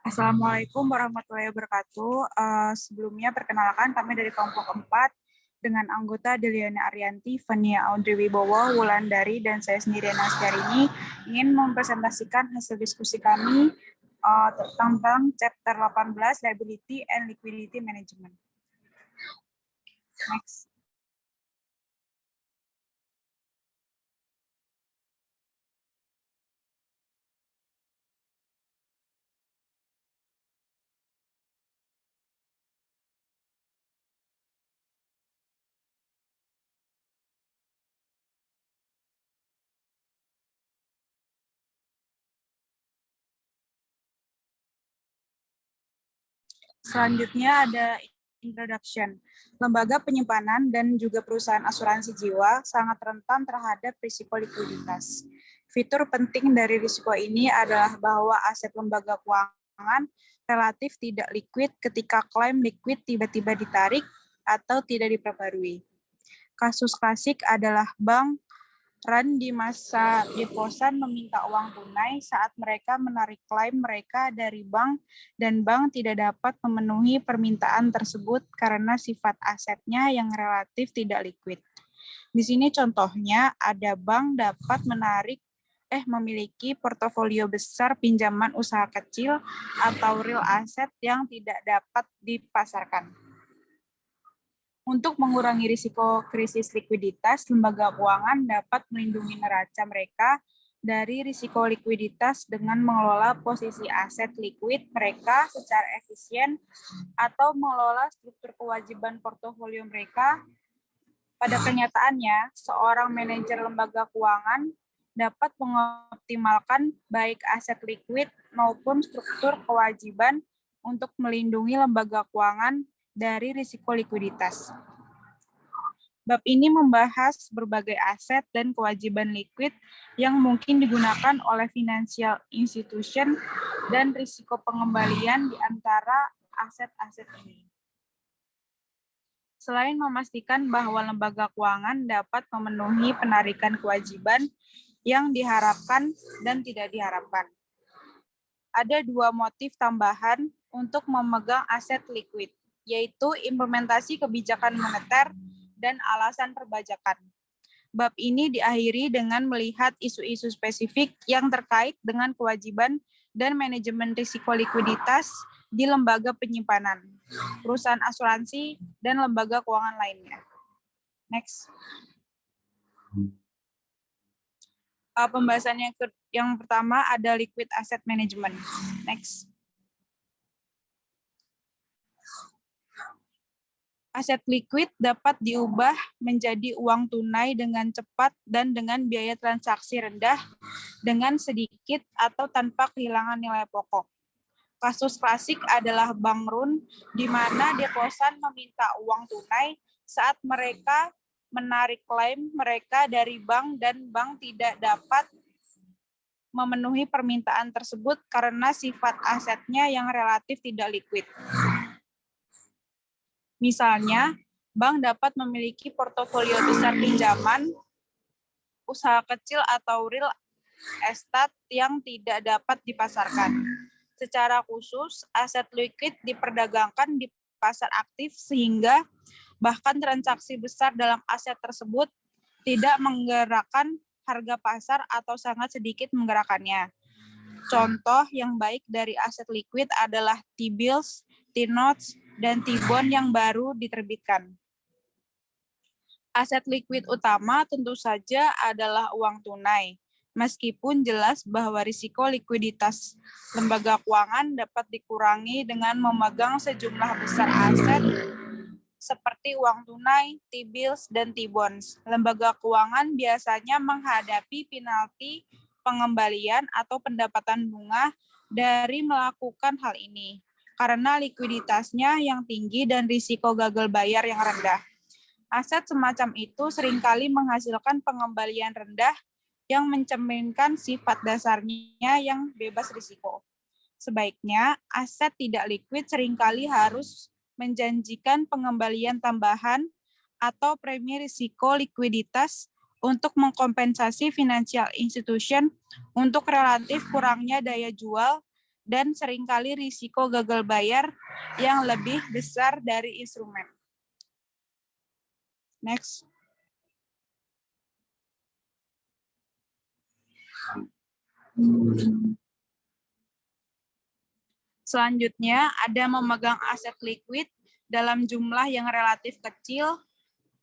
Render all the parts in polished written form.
Assalamualaikum warahmatullahi wabarakatuh. Sebelumnya perkenalkan kami dari kelompok 4 dengan anggota Deliana Arianti, Fania Audrey Wibowo, Wulandari, dan saya sendiri Nastiarini ingin mempresentasikan hasil diskusi kami tentang chapter 18 Liability and Liquidity Management. Next. Selanjutnya ada introduction. Lembaga penyimpanan dan juga perusahaan asuransi jiwa sangat rentan terhadap risiko likuiditas. Fitur penting dari risiko ini adalah bahwa aset lembaga keuangan relatif tidak liquid ketika klaim liquid tiba-tiba ditarik atau tidak diperbarui. Kasus klasik adalah bank run di masa deposan meminta uang tunai saat mereka menarik klaim mereka dari bank dan bank tidak dapat memenuhi permintaan tersebut karena sifat asetnya yang relatif tidak liquid. Di sini contohnya ada bank dapat memiliki portofolio besar pinjaman usaha kecil atau real asset yang tidak dapat dipasarkan. Untuk mengurangi risiko krisis likuiditas, lembaga keuangan dapat melindungi neraca mereka dari risiko likuiditas dengan mengelola posisi aset likuid mereka secara efisien atau mengelola struktur kewajiban portofolio mereka. Pada kenyataannya, seorang manajer lembaga keuangan dapat mengoptimalkan baik aset likuid maupun struktur kewajiban untuk melindungi lembaga keuangan dari risiko likuiditas. Bab ini membahas berbagai aset dan kewajiban likuid yang mungkin digunakan oleh financial institution dan risiko pengembalian di antara aset-aset ini. Selain memastikan bahwa lembaga keuangan dapat memenuhi penarikan kewajiban yang diharapkan dan tidak diharapkan. Ada dua motif tambahan untuk memegang aset likuid, yaitu implementasi kebijakan moneter dan alasan perbajakan. Bab ini diakhiri dengan melihat isu-isu spesifik yang terkait dengan kewajiban dan manajemen risiko likuiditas di lembaga penyimpanan, perusahaan asuransi, dan lembaga keuangan lainnya. Next. Pembahasan yang pertama ada liquid asset management. Next. Aset liquid dapat diubah menjadi uang tunai dengan cepat dan dengan biaya transaksi rendah dengan sedikit atau tanpa kehilangan nilai pokok. Kasus klasik adalah bank run, di mana deposan meminta uang tunai saat mereka menarik klaim mereka dari bank dan bank tidak dapat memenuhi permintaan tersebut karena sifat asetnya yang relatif tidak liquid. Misalnya, bank dapat memiliki portofolio besar pinjaman, usaha kecil atau real estate yang tidak dapat dipasarkan. Secara khusus, aset liquid diperdagangkan di pasar aktif sehingga bahkan transaksi besar dalam aset tersebut tidak menggerakkan harga pasar atau sangat sedikit menggerakkannya. Contoh yang baik dari aset liquid adalah T-bills, T-notes, dan T-bond yang baru diterbitkan. Aset liquid utama tentu saja adalah uang tunai, meskipun jelas bahwa risiko likuiditas lembaga keuangan dapat dikurangi dengan memegang sejumlah besar aset seperti uang tunai, T-bills, dan T-bonds. Lembaga keuangan biasanya menghadapi penalti pengembalian atau pendapatan bunga dari melakukan hal ini, karena likuiditasnya yang tinggi dan risiko gagal bayar yang rendah. Aset semacam itu seringkali menghasilkan pengembalian rendah yang mencerminkan sifat dasarnya yang bebas risiko. Sebaiknya, aset tidak liquid seringkali harus menjanjikan pengembalian tambahan atau premi risiko likuiditas untuk mengkompensasi financial institution untuk relatif kurangnya daya jual dan seringkali risiko gagal bayar yang lebih besar dari instrumen. Next. Selanjutnya, ada memegang aset liquid dalam jumlah yang relatif kecil,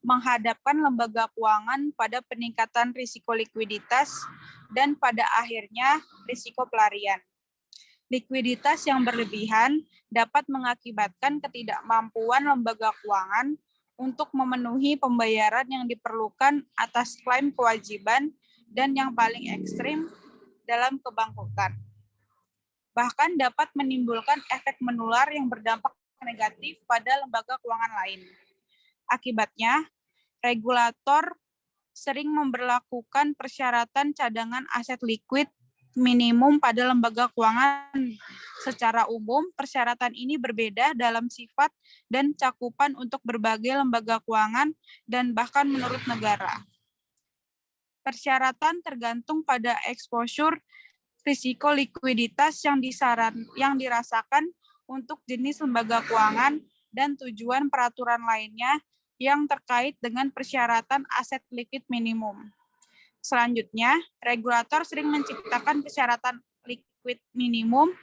menghadapkan lembaga keuangan pada peningkatan risiko likuiditas, dan pada akhirnya risiko pelarian. Likuiditas yang berlebihan dapat mengakibatkan ketidakmampuan lembaga keuangan untuk memenuhi pembayaran yang diperlukan atas klaim kewajiban dan yang paling ekstrim dalam kebangkrutan. Bahkan dapat menimbulkan efek menular yang berdampak negatif pada lembaga keuangan lain. Akibatnya, regulator sering memberlakukan persyaratan cadangan aset likuid minimum pada lembaga keuangan. Secara umum, persyaratan ini berbeda dalam sifat dan cakupan untuk berbagai lembaga keuangan dan bahkan menurut negara. Persyaratan tergantung pada exposure risiko likuiditas yang dirasakan untuk jenis lembaga keuangan dan tujuan peraturan lainnya yang terkait dengan persyaratan aset likuid minimum. Selanjutnya, regulator sering menciptakan persyaratan likuid minimum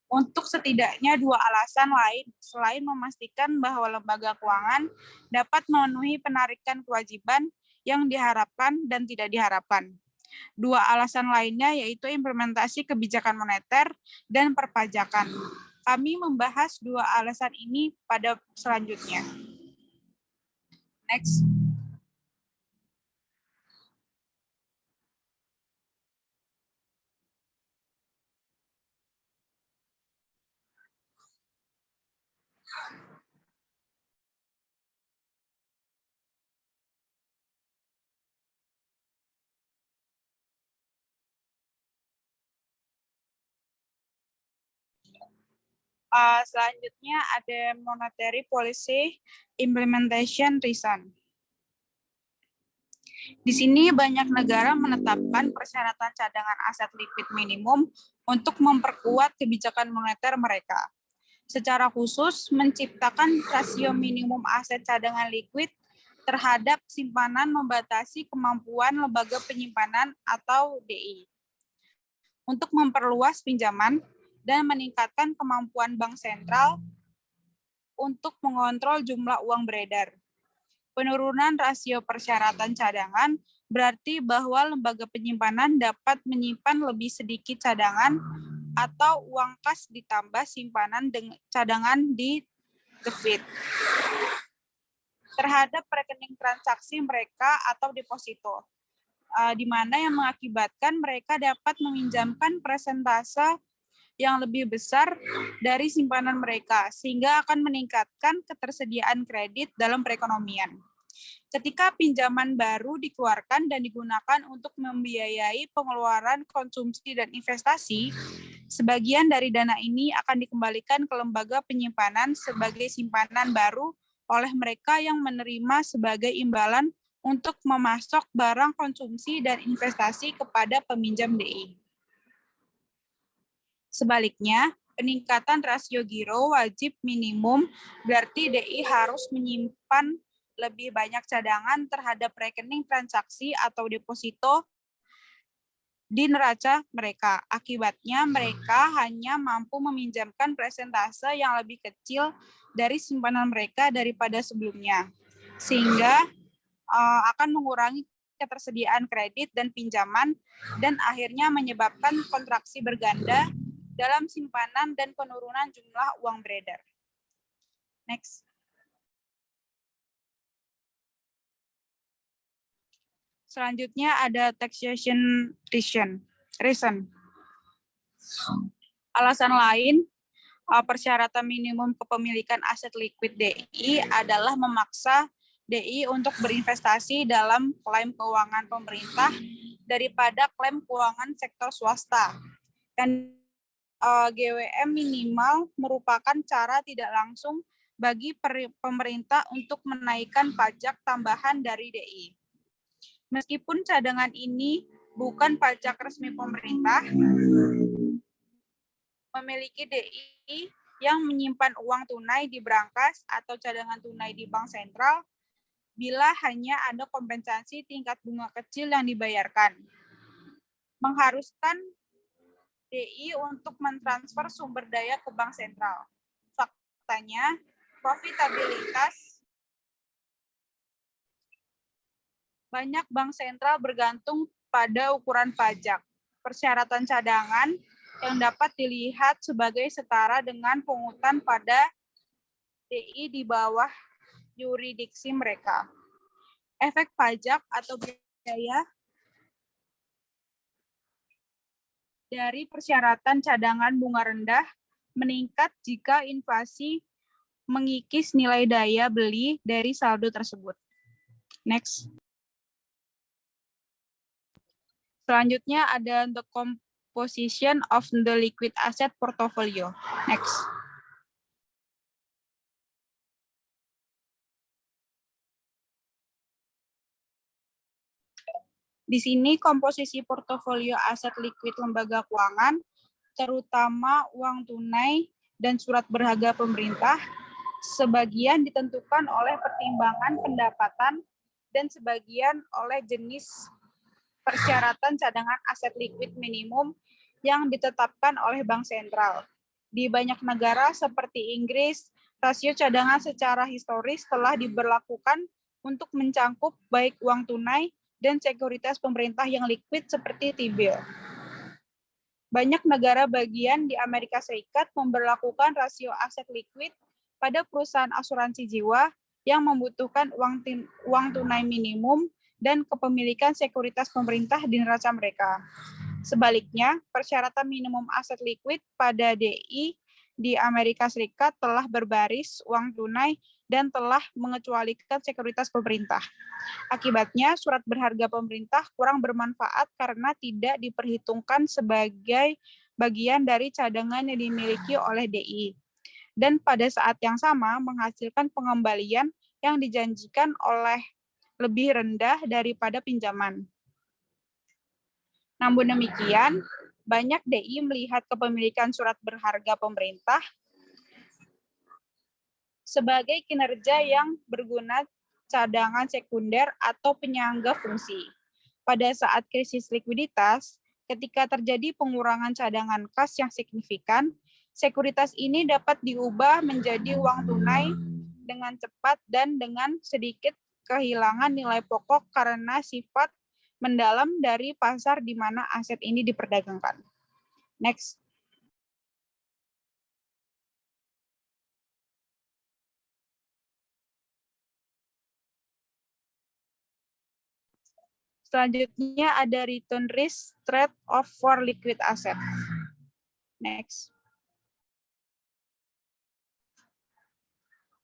untuk setidaknya dua alasan lain selain memastikan bahwa lembaga keuangan dapat memenuhi penarikan kewajiban yang diharapkan dan tidak diharapkan. Dua alasan lainnya yaitu implementasi kebijakan moneter dan perpajakan. Kami membahas dua alasan ini pada selanjutnya. Next. Selanjutnya ada monetary policy implementation reason. Di sini banyak negara menetapkan persyaratan cadangan aset likuid minimum untuk memperkuat kebijakan moneter mereka. Secara khusus, menciptakan rasio minimum aset cadangan likuid terhadap simpanan membatasi kemampuan lembaga penyimpanan atau DI untuk memperluas pinjaman dan meningkatkan kemampuan bank sentral untuk mengontrol jumlah uang beredar. Penurunan rasio persyaratan cadangan berarti bahwa lembaga penyimpanan dapat menyimpan lebih sedikit cadangan atau uang kas ditambah simpanan cadangan di debit terhadap rekening transaksi mereka atau deposito, di mana yang mengakibatkan mereka dapat meminjamkan persentase yang lebih besar dari simpanan mereka, sehingga akan meningkatkan ketersediaan kredit dalam perekonomian. Ketika pinjaman baru dikeluarkan dan digunakan untuk membiayai pengeluaran konsumsi dan investasi, sebagian dari dana ini akan dikembalikan ke lembaga penyimpanan sebagai simpanan baru oleh mereka yang menerima sebagai imbalan untuk memasok barang konsumsi dan investasi kepada peminjam DI. Sebaliknya, peningkatan rasio giro wajib minimum berarti DI harus menyimpan lebih banyak cadangan terhadap rekening transaksi atau deposito di neraca mereka. Akibatnya, mereka hanya mampu meminjamkan persentase yang lebih kecil dari simpanan mereka daripada sebelumnya, sehingga akan mengurangi ketersediaan kredit dan pinjaman dan akhirnya menyebabkan kontraksi berganda dalam simpanan dan penurunan jumlah uang beredar. Next. Selanjutnya ada taxation reason. Alasan lain, persyaratan minimum kepemilikan aset likuid DI adalah memaksa DI untuk berinvestasi dalam klaim keuangan pemerintah daripada klaim keuangan sektor swasta. Dan GWM minimal merupakan cara tidak langsung bagi pemerintah untuk menaikkan pajak tambahan dari DI. Meskipun cadangan ini bukan pajak resmi pemerintah, memiliki DI yang menyimpan uang tunai di brankas atau cadangan tunai di bank sentral bila hanya ada kompensasi tingkat bunga kecil yang dibayarkan. Mengharuskan DI untuk mentransfer sumber daya ke bank sentral. Faktanya, profitabilitas banyak bank sentral bergantung pada ukuran pajak. Persyaratan cadangan yang dapat dilihat sebagai setara dengan pungutan pada DI di bawah yurisdiksi mereka. Efek pajak atau biaya dari persyaratan cadangan bunga rendah meningkat jika inflasi mengikis nilai daya beli dari saldo tersebut. Next. Selanjutnya ada the composition of the liquid asset portfolio. Next. Di sini komposisi portofolio aset liquid lembaga keuangan, terutama uang tunai dan surat berharga pemerintah, sebagian ditentukan oleh pertimbangan pendapatan dan sebagian oleh jenis persyaratan cadangan aset liquid minimum yang ditetapkan oleh bank sentral. Di banyak negara seperti Inggris, rasio cadangan secara historis telah diberlakukan untuk mencangkup baik uang tunai dan sekuritas pemerintah yang liquid seperti T-bill. Banyak negara bagian di Amerika Serikat memberlakukan rasio aset liquid pada perusahaan asuransi jiwa yang membutuhkan uang tunai minimum dan kepemilikan sekuritas pemerintah di neraca mereka. Sebaliknya, persyaratan minimum aset liquid pada DI di Amerika Serikat telah berbaris uang tunai dan telah mengecualikan sekuritas pemerintah. Akibatnya, surat berharga pemerintah kurang bermanfaat karena tidak diperhitungkan sebagai bagian dari cadangan yang dimiliki oleh DI. Dan pada saat yang sama menghasilkan pengembalian yang dijanjikan oleh lebih rendah daripada pinjaman. Namun demikian, banyak DI melihat kepemilikan surat berharga pemerintah sebagai kinerja yang berguna cadangan sekunder atau penyangga fungsi. Pada saat krisis likuiditas, ketika terjadi pengurangan cadangan kas yang signifikan, sekuritas ini dapat diubah menjadi uang tunai dengan cepat dan dengan sedikit kehilangan nilai pokok karena sifat mendalam dari pasar di mana aset ini diperdagangkan. Next. Selanjutnya ada return risk trade-off for liquid asset. Next.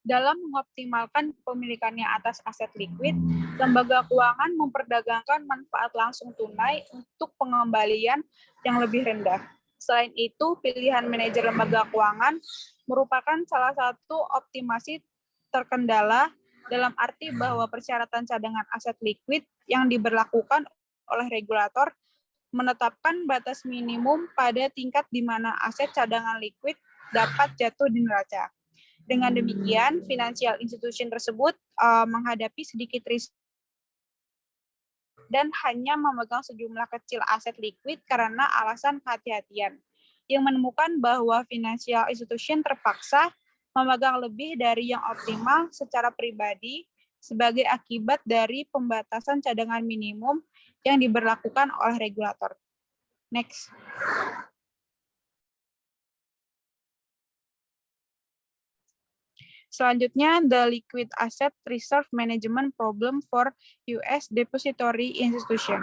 Dalam mengoptimalkan kepemilikannya atas aset liquid, lembaga keuangan memperdagangkan manfaat langsung tunai untuk pengembalian yang lebih rendah. Selain itu, pilihan manajer lembaga keuangan merupakan salah satu optimasi terkendala dalam arti bahwa persyaratan cadangan aset liquid yang diberlakukan oleh regulator menetapkan batas minimum pada tingkat di mana aset cadangan liquid dapat jatuh di neraca. Dengan demikian, financial institution tersebut menghadapi sedikit risiko dan hanya memegang sejumlah kecil aset liquid karena alasan kehati-hatian, yang menemukan bahwa financial institution terpaksa memegang lebih dari yang optimal secara pribadi sebagai akibat dari pembatasan cadangan minimum yang diberlakukan oleh regulator. Next. Selanjutnya, the liquid asset reserve management problem for US depository institution.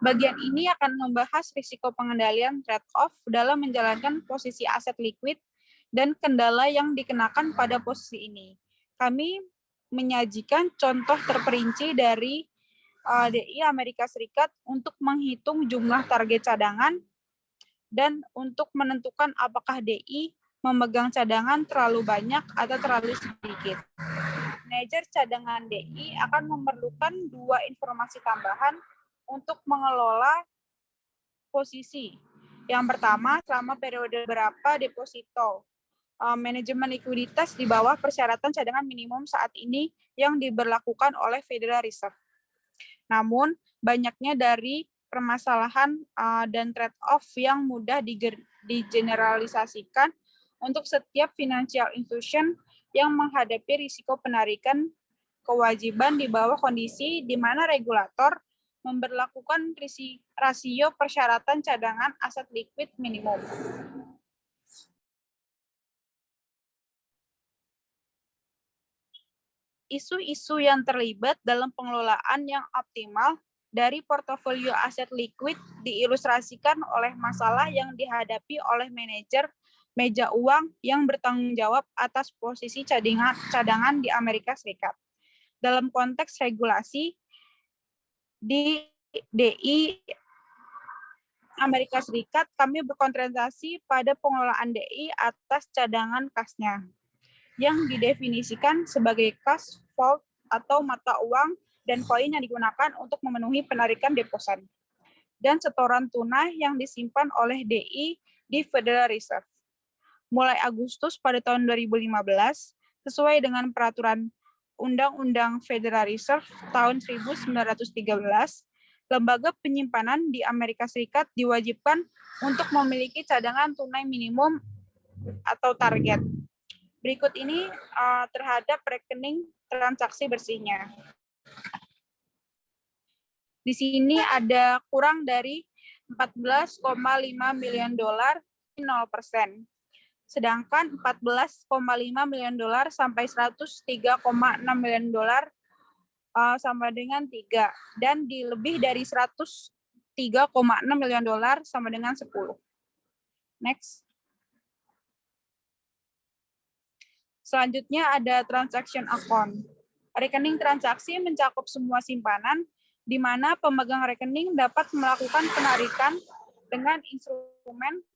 Bagian ini akan membahas risiko pengendalian trade-off dalam menjalankan posisi aset liquid dan kendala yang dikenakan pada posisi ini. Kami menyajikan contoh terperinci dari DI Amerika Serikat untuk menghitung jumlah target cadangan dan untuk menentukan apakah DI memegang cadangan terlalu banyak atau terlalu sedikit. Manajer cadangan DI akan memerlukan dua informasi tambahan untuk mengelola posisi. Yang pertama, selama periode berapa deposito. Manajemen likuiditas di bawah persyaratan cadangan minimum saat ini yang diberlakukan oleh Federal Reserve. Namun, banyaknya dari permasalahan dan trade-off yang mudah digeneralisasikan untuk setiap financial institution yang menghadapi risiko penarikan kewajiban di bawah kondisi di mana regulator memberlakukan rasio persyaratan cadangan aset likuid minimum. Isu-isu yang terlibat dalam pengelolaan yang optimal dari portofolio aset likuid diilustrasikan oleh masalah yang dihadapi oleh manajer meja uang yang bertanggung jawab atas posisi cadangan di Amerika Serikat. Dalam konteks regulasi di DI Amerika Serikat, kami berkonsentrasi pada pengelolaan DI atas cadangan kasnya, yang didefinisikan sebagai cash vault atau mata uang dan koin yang digunakan untuk memenuhi penarikan deposit, dan setoran tunai yang disimpan oleh DI di Federal Reserve. Mulai Agustus pada tahun 2015, sesuai dengan peraturan Undang-Undang Federal Reserve tahun 1913, lembaga penyimpanan di Amerika Serikat diwajibkan untuk memiliki cadangan tunai minimum atau target. Berikut ini terhadap rekening transaksi bersihnya. Di sini ada kurang dari 14,5 miliar dolar 0%. Sedangkan 14,5 miliar dolar sampai 103,6 miliar dolar sama dengan 3, dan di lebih dari 103,6 miliar dolar sama dengan 10. Next. Selanjutnya ada transaction account. Rekening transaksi mencakup semua simpanan di mana pemegang rekening dapat melakukan penarikan dengan instrumen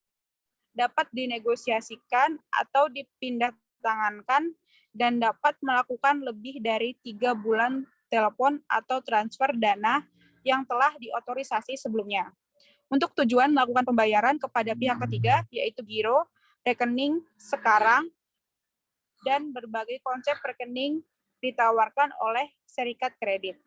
dapat dinegosiasikan atau dipindahtangankan dan dapat melakukan lebih dari 3 bulan telepon atau transfer dana yang telah diotorisasi sebelumnya. Untuk tujuan melakukan pembayaran kepada pihak ketiga, yaitu giro, rekening sekarang, dan berbagai konsep rekening ditawarkan oleh serikat kredit.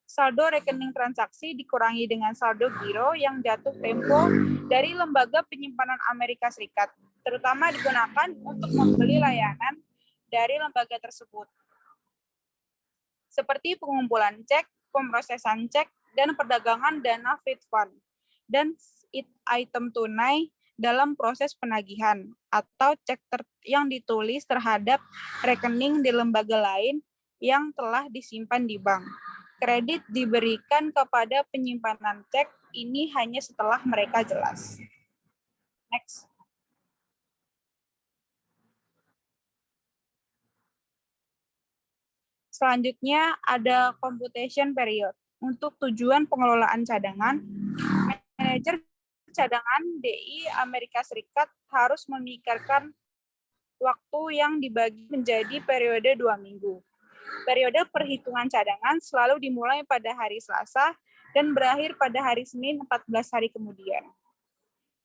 Saldo rekening transaksi dikurangi dengan saldo giro yang jatuh tempo dari lembaga penyimpanan Amerika Serikat, terutama digunakan untuk membeli layanan dari lembaga tersebut, seperti pengumpulan cek, pemrosesan cek, dan perdagangan dana feed fund, dan item tunai dalam proses penagihan atau cek yang ditulis terhadap rekening di lembaga lain yang telah disimpan di bank. Kredit diberikan kepada penyimpanan cek ini hanya setelah mereka jelas. Next. Selanjutnya ada computation period. Untuk tujuan pengelolaan cadangan, manajer cadangan DI Amerika Serikat harus memikirkan waktu yang dibagi menjadi periode 2 minggu. Periode perhitungan cadangan selalu dimulai pada hari Selasa dan berakhir pada hari Senin 14 hari kemudian.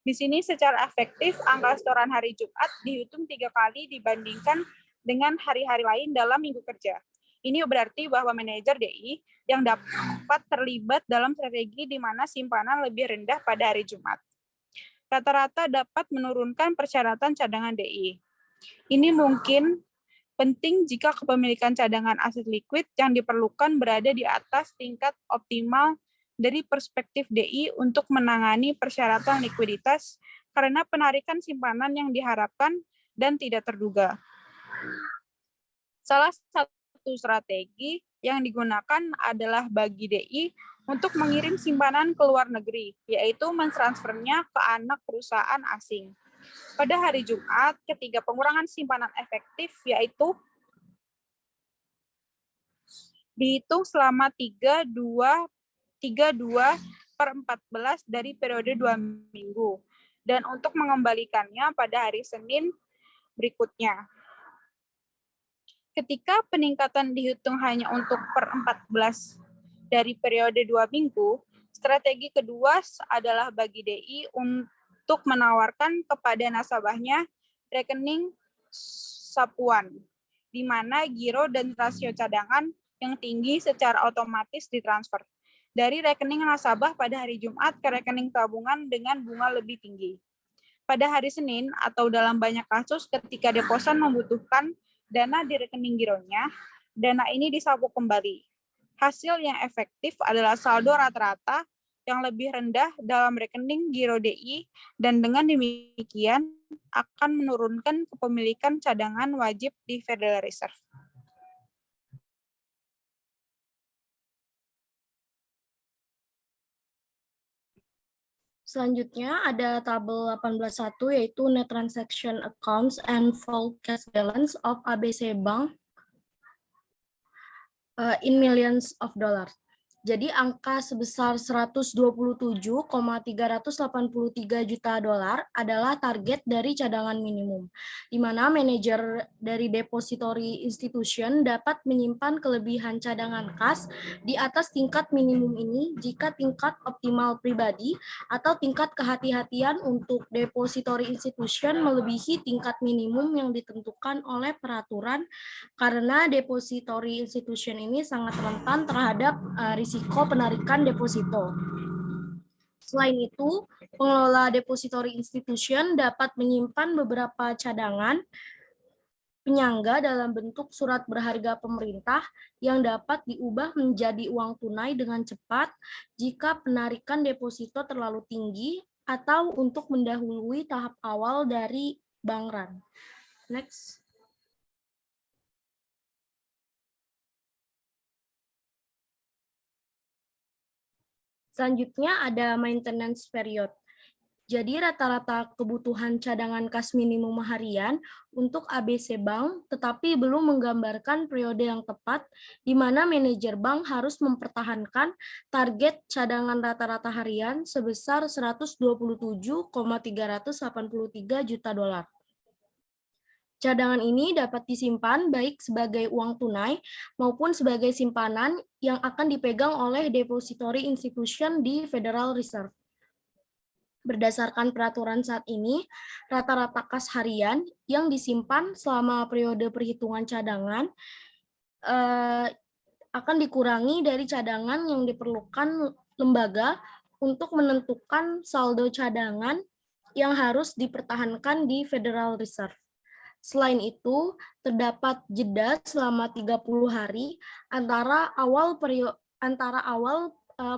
Di sini secara efektif angka setoran hari Jumat dihitung 3 kali dibandingkan dengan hari-hari lain dalam minggu kerja. Ini berarti bahwa manajer DI yang dapat terlibat dalam strategi di mana simpanan lebih rendah pada hari Jumat. Rata-rata dapat menurunkan persyaratan cadangan DI. Ini mungkin penting jika kepemilikan cadangan aset likuid yang diperlukan berada di atas tingkat optimal dari perspektif DI untuk menangani persyaratan likuiditas karena penarikan simpanan yang diharapkan dan tidak terduga. Salah satu strategi yang digunakan adalah bagi DI untuk mengirim simpanan ke luar negeri, yaitu mentransfernya ke anak perusahaan asing. Pada hari Jumat, ketiga pengurangan simpanan efektif yaitu dihitung selama 32/14 dari periode 2 minggu, dan untuk mengembalikannya pada hari Senin berikutnya. Ketika peningkatan dihitung hanya untuk per 14 dari periode 2 minggu, strategi kedua adalah bagi DI untuk menawarkan kepada nasabahnya rekening sapuan, di mana giro dan rasio cadangan yang tinggi secara otomatis ditransfer dari rekening nasabah pada hari Jumat ke rekening tabungan dengan bunga lebih tinggi. Pada hari Senin atau dalam banyak kasus ketika deposan membutuhkan dana di rekening gironya, dana ini disapu kembali. Hasil yang efektif adalah saldo rata-rata yang lebih rendah dalam rekening giro DI dan dengan demikian akan menurunkan kepemilikan cadangan wajib di Federal Reserve. Selanjutnya ada tabel 18.1 yaitu Net Transaction Accounts and Full Cash Balance of ABC Bank in millions of dollars. Jadi angka sebesar 127,383 juta dolar adalah target dari cadangan minimum, di mana manajer dari depository institution dapat menyimpan kelebihan cadangan kas di atas tingkat minimum ini jika tingkat optimal pribadi atau tingkat kehati-hatian untuk depository institution melebihi tingkat minimum yang ditentukan oleh peraturan, karena depository institution ini sangat rentan terhadap risiko penarikan deposito. Selain itu, pengelola depository institution dapat menyimpan beberapa cadangan penyangga dalam bentuk surat berharga pemerintah yang dapat diubah menjadi uang tunai dengan cepat jika penarikan deposito terlalu tinggi atau untuk mendahului tahap awal dari bank run. Next. Selanjutnya ada maintenance period. Jadi rata-rata kebutuhan cadangan kas minimum harian untuk ABC Bank, tetapi belum menggambarkan periode yang tepat di mana manajer bank harus mempertahankan target cadangan rata-rata harian sebesar 127,383 juta dolar. Cadangan ini dapat disimpan baik sebagai uang tunai maupun sebagai simpanan yang akan dipegang oleh depository institution di Federal Reserve. Berdasarkan peraturan saat ini, rata-rata kas harian yang disimpan selama periode perhitungan cadangan akan dikurangi dari cadangan yang diperlukan lembaga untuk menentukan saldo cadangan yang harus dipertahankan di Federal Reserve. Selain itu, terdapat jeda selama 30 hari antara awal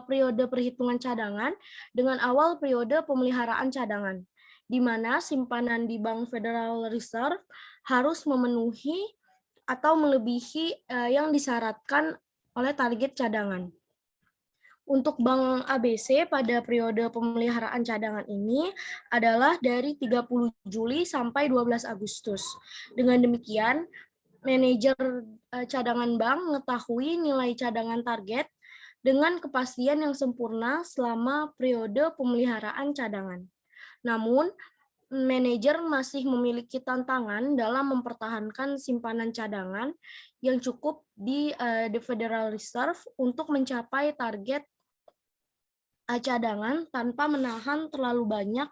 periode perhitungan cadangan dengan awal periode pemeliharaan cadangan, di mana simpanan di Bank Federal Reserve harus memenuhi atau melebihi yang disyaratkan oleh target cadangan. Untuk Bank ABC pada periode pemeliharaan cadangan ini adalah dari 30 Juli sampai 12 Agustus. Dengan demikian, manajer cadangan bank mengetahui nilai cadangan target dengan kepastian yang sempurna selama periode pemeliharaan cadangan. Namun, manajer masih memiliki tantangan dalam mempertahankan simpanan cadangan yang cukup di Federal Reserve untuk mencapai target cadangan tanpa menahan terlalu banyak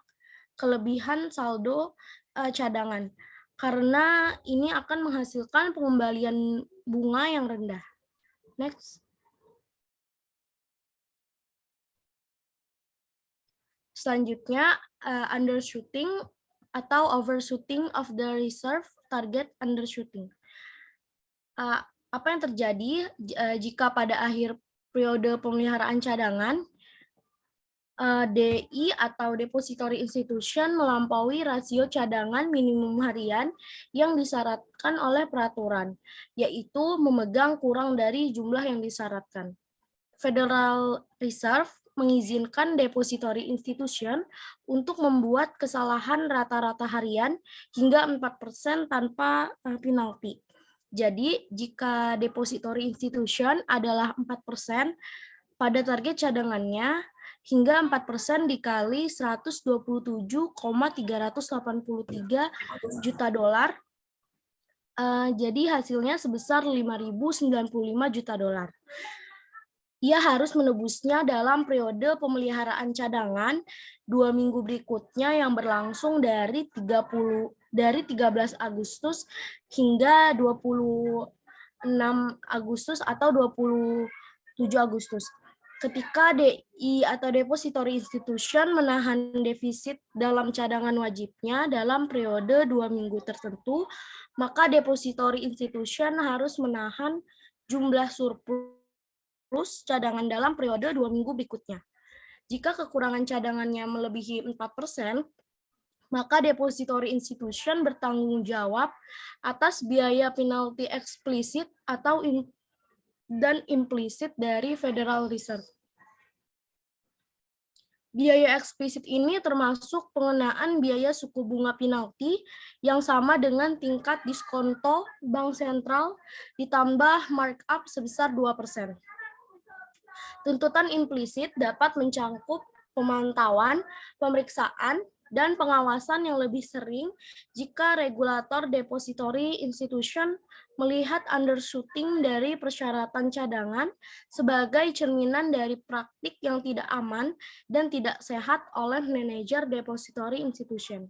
kelebihan saldo cadangan, karena ini akan menghasilkan pengembalian bunga yang rendah. Next. Selanjutnya, undershooting atau overshooting of the reserve target undershooting. Apa yang terjadi jika pada akhir periode pemeliharaan cadangan DI atau Depository Institution melampaui rasio cadangan minimum harian yang disyaratkan oleh peraturan, yaitu memegang kurang dari jumlah yang disyaratkan. Federal Reserve mengizinkan Depository Institution untuk membuat kesalahan rata-rata harian hingga 4% tanpa penalti. Jadi, jika Depository Institution adalah 4% pada target cadangannya, hingga 4% dikali 127,383 juta dolar, jadi hasilnya sebesar 5.095 juta dolar. ia harus menebusnya dalam periode pemeliharaan cadangan 2 minggu berikutnya yang berlangsung dari 13 Agustus hingga 26 Agustus atau 27 Agustus. Ketika DI atau Depository Institution menahan defisit dalam cadangan wajibnya dalam periode 2 minggu tertentu, maka Depository Institution harus menahan jumlah surplus cadangan dalam periode 2 minggu berikutnya. Jika kekurangan cadangannya melebihi 4%, maka Depository Institution bertanggung jawab atas biaya penalti eksplisit atau dan implisit dari Federal Reserve. Biaya eksplisit ini termasuk pengenaan biaya suku bunga penalti yang sama dengan tingkat diskonto bank sentral ditambah markup sebesar 2%. Tuntutan implisit dapat mencakup pemantauan, pemeriksaan, dan pengawasan yang lebih sering jika regulator depository institution melihat undershooting dari persyaratan cadangan sebagai cerminan dari praktik yang tidak aman dan tidak sehat oleh manajer depository institution.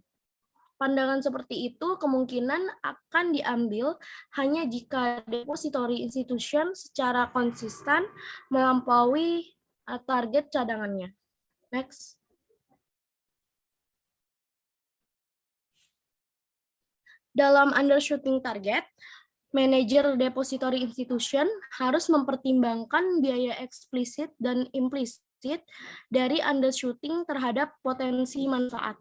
Pandangan seperti itu kemungkinan akan diambil hanya jika depository institution secara konsisten melampaui target cadangannya. Next. Dalam undershooting target, manajer depository institution harus mempertimbangkan biaya eksplisit dan implisit dari undershooting terhadap potensi manfaat.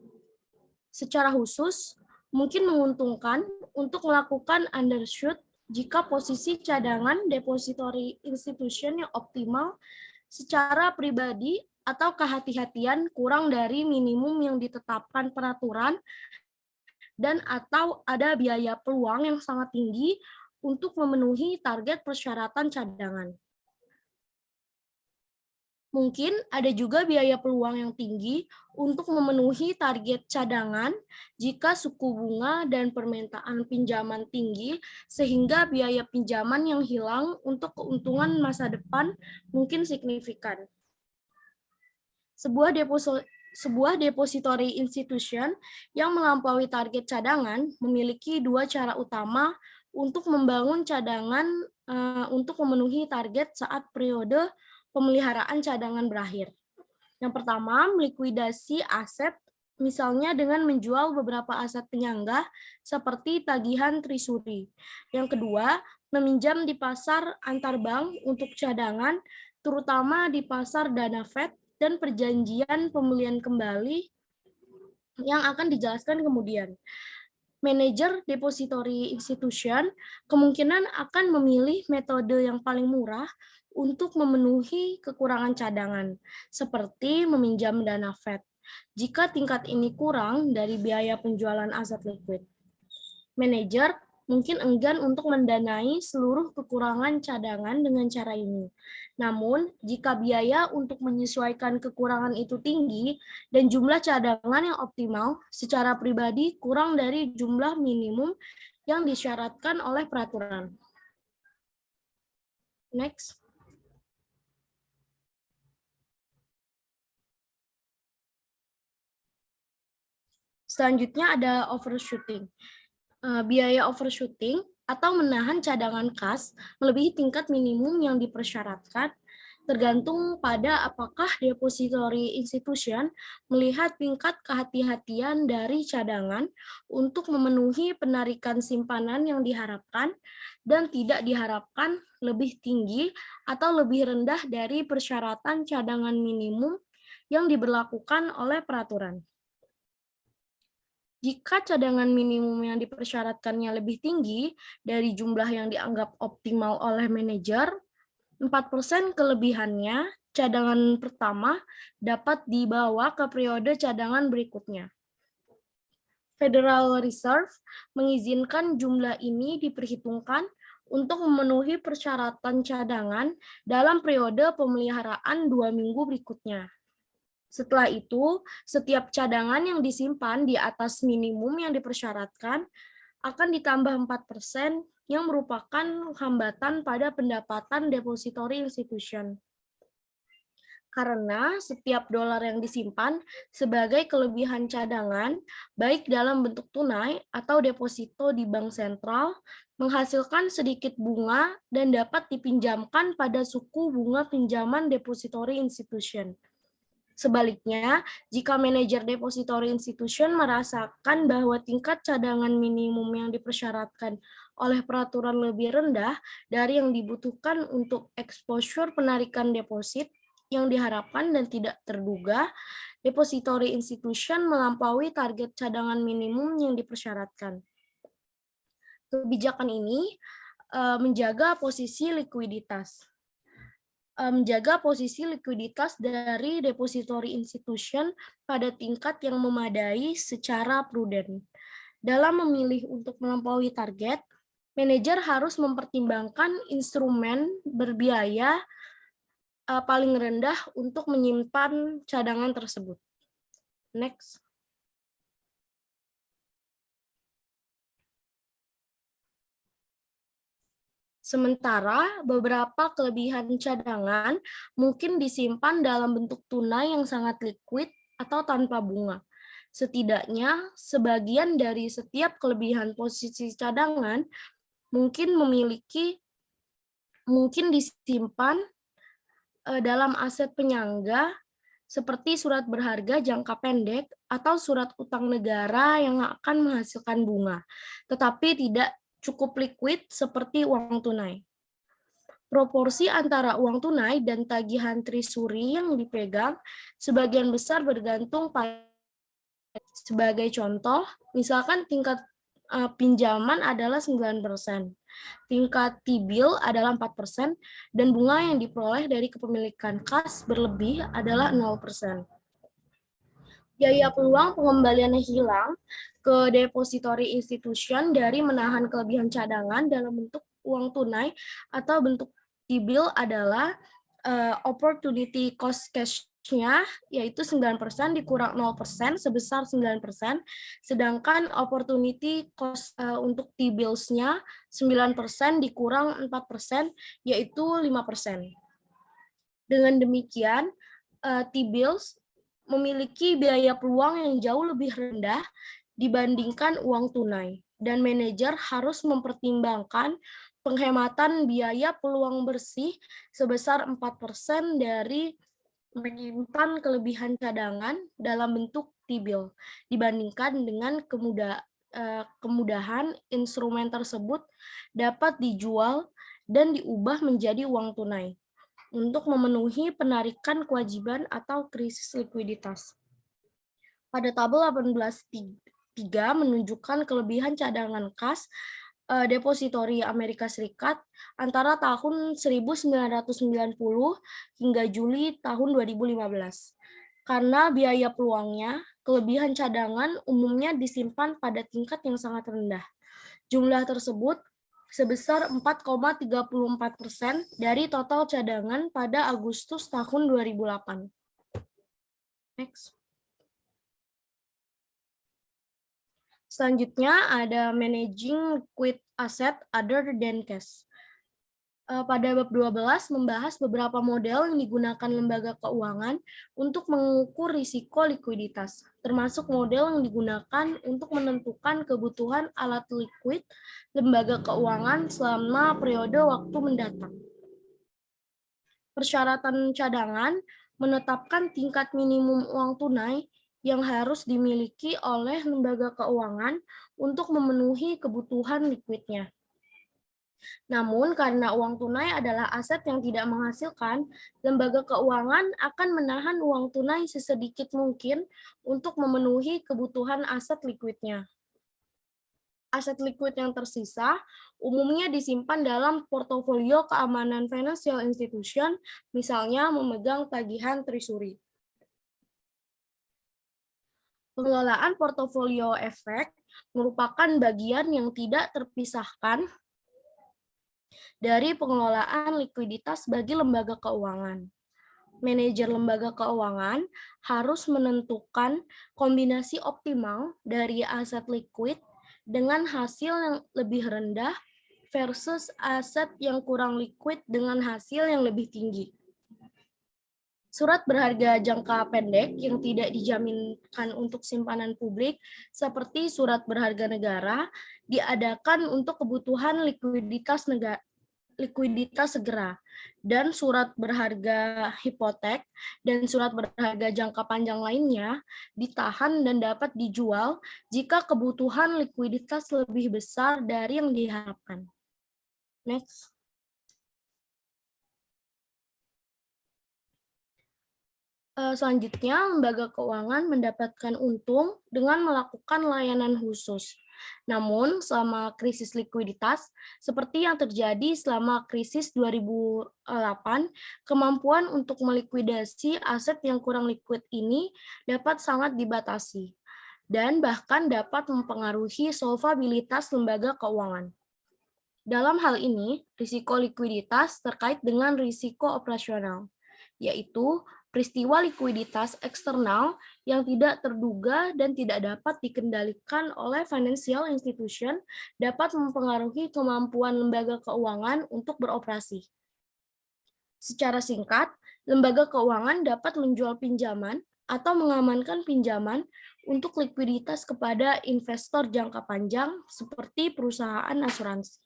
Secara khusus, mungkin menguntungkan untuk melakukan undershoot jika posisi cadangan depository institution yang optimal secara pribadi atau kehati-hatian kurang dari minimum yang ditetapkan peraturan dan atau ada biaya peluang yang sangat tinggi untuk memenuhi target persyaratan cadangan. Mungkin ada juga biaya peluang yang tinggi untuk memenuhi target cadangan jika suku bunga dan permintaan pinjaman tinggi sehingga biaya pinjaman yang hilang untuk keuntungan masa depan mungkin signifikan. Sebuah depository institution yang melampaui target cadangan memiliki dua cara utama untuk membangun cadangan untuk memenuhi target saat periode pemeliharaan cadangan berakhir. Yang pertama, melikuidasi aset, misalnya dengan menjual beberapa aset penyangga seperti tagihan trisuri. Yang kedua, meminjam di pasar antar bank untuk cadangan, terutama di pasar dana Fed dan perjanjian pembelian kembali yang akan dijelaskan kemudian. Manajer depository institution kemungkinan akan memilih metode yang paling murah untuk memenuhi kekurangan cadangan, seperti meminjam dana Fed, jika tingkat ini kurang dari biaya penjualan aset likuid. Manajer mungkin enggan untuk mendanai seluruh kekurangan cadangan dengan cara ini. Namun, jika biaya untuk menyesuaikan kekurangan itu tinggi dan jumlah cadangan yang optimal secara pribadi kurang dari jumlah minimum yang disyaratkan oleh peraturan. Next. Selanjutnya ada overshooting. Biaya overshooting atau menahan cadangan kas melebihi tingkat minimum yang dipersyaratkan tergantung pada apakah depository institution melihat tingkat kehati-hatian dari cadangan untuk memenuhi penarikan simpanan yang diharapkan dan tidak diharapkan lebih tinggi atau lebih rendah dari persyaratan cadangan minimum yang diberlakukan oleh peraturan. Jika cadangan minimum yang dipersyaratkannya lebih tinggi dari jumlah yang dianggap optimal oleh manajer, 4% kelebihannya cadangan pertama dapat dibawa ke periode cadangan berikutnya. Federal Reserve mengizinkan jumlah ini diperhitungkan untuk memenuhi persyaratan cadangan dalam periode pemeliharaan 2 minggu berikutnya. Setelah itu, setiap cadangan yang disimpan di atas minimum yang dipersyaratkan akan ditambah 4% yang merupakan hambatan pada pendapatan depository institution. Karena setiap dolar yang disimpan sebagai kelebihan cadangan, baik dalam bentuk tunai atau deposito di bank sentral, menghasilkan sedikit bunga dan dapat dipinjamkan pada suku bunga pinjaman depository institution. Sebaliknya, jika manajer depository institution merasakan bahwa tingkat cadangan minimum yang dipersyaratkan oleh peraturan lebih rendah dari yang dibutuhkan untuk exposure penarikan deposit yang diharapkan dan tidak terduga, depository institution melampaui target cadangan minimum yang dipersyaratkan. Kebijakan ini menjaga posisi likuiditas. Menjaga posisi likuiditas dari depository institution pada tingkat yang memadai secara prudent. Dalam memilih untuk melampaui target, manajer harus mempertimbangkan instrumen berbiaya paling rendah untuk menyimpan cadangan tersebut. Next. Sementara beberapa kelebihan cadangan mungkin disimpan dalam bentuk tunai yang sangat liquid atau tanpa bunga. Setidaknya sebagian dari setiap kelebihan posisi cadangan mungkin disimpan dalam aset penyangga seperti surat berharga jangka pendek atau surat utang negara yang akan menghasilkan bunga, tetapi tidak cukup liquid seperti uang tunai. Proporsi antara uang tunai dan tagihan trisuri yang dipegang sebagian besar bergantung pada. Sebagai contoh, misalkan tingkat pinjaman adalah 9%, tingkat T-bill adalah 4%, dan bunga yang diperoleh dari kepemilikan kas berlebih adalah 0%. Biaya peluang pengembaliannya hilang ke depository institution dari menahan kelebihan cadangan dalam bentuk uang tunai atau bentuk T-bill adalah opportunity cost cash-nya yaitu 9% dikurang 0% sebesar 9%, sedangkan opportunity cost untuk T-bills-nya 9% dikurang 4% yaitu 5%. Dengan demikian, T-bills memiliki biaya peluang yang jauh lebih rendah dibandingkan uang tunai, dan manajer harus mempertimbangkan penghematan biaya peluang bersih sebesar 4% dari menyimpan kelebihan cadangan dalam bentuk T-bill dibandingkan dengan kemudahan instrumen tersebut dapat dijual dan diubah menjadi uang tunai untuk memenuhi penarikan kewajiban atau krisis likuiditas. Pada tabel 18.3 menunjukkan kelebihan cadangan kas depositori Amerika Serikat antara tahun 1990 hingga Juli tahun 2015. Karena biaya peluangnya, kelebihan cadangan umumnya disimpan pada tingkat yang sangat rendah. Jumlah tersebut sebesar 4,34% dari total cadangan pada Agustus tahun 2008. Next. Selanjutnya ada managing liquid asset other than cash. Pada bab 12 membahas beberapa model yang digunakan lembaga keuangan untuk mengukur risiko likuiditas, termasuk model yang digunakan untuk menentukan kebutuhan alat liquid lembaga keuangan selama periode waktu mendatang. Persyaratan cadangan menetapkan tingkat minimum uang tunai yang harus dimiliki oleh lembaga keuangan untuk memenuhi kebutuhan likuidnya. Namun, karena uang tunai adalah aset yang tidak menghasilkan, lembaga keuangan akan menahan uang tunai sesedikit mungkin untuk memenuhi kebutuhan aset likuidnya. Aset likuid yang tersisa umumnya disimpan dalam portofolio keamanan financial institution, misalnya memegang tagihan trisuri. Pengelolaan portofolio efek merupakan bagian yang tidak terpisahkan dari pengelolaan likuiditas bagi lembaga keuangan. Manajer lembaga keuangan harus menentukan kombinasi optimal dari aset likuid dengan hasil yang lebih rendah versus aset yang kurang likuid dengan hasil yang lebih tinggi. Surat berharga jangka pendek yang tidak dijaminkan untuk simpanan publik seperti surat berharga negara diadakan untuk kebutuhan likuiditas segera, dan surat berharga hipotek dan surat berharga jangka panjang lainnya ditahan dan dapat dijual jika kebutuhan likuiditas lebih besar dari yang diharapkan. Next. Selanjutnya, lembaga keuangan mendapatkan untung dengan melakukan layanan khusus. Namun, selama krisis likuiditas, seperti yang terjadi selama krisis 2008, kemampuan untuk melikuidasi aset yang kurang likuid ini dapat sangat dibatasi dan bahkan dapat mempengaruhi solvabilitas lembaga keuangan. Dalam hal ini, risiko likuiditas terkait dengan risiko operasional, yaitu peristiwa likuiditas eksternal yang tidak terduga dan tidak dapat dikendalikan oleh financial institution dapat mempengaruhi kemampuan lembaga keuangan untuk beroperasi. Secara singkat, lembaga keuangan dapat menjual pinjaman atau mengamankan pinjaman untuk likuiditas kepada investor jangka panjang seperti perusahaan asuransi.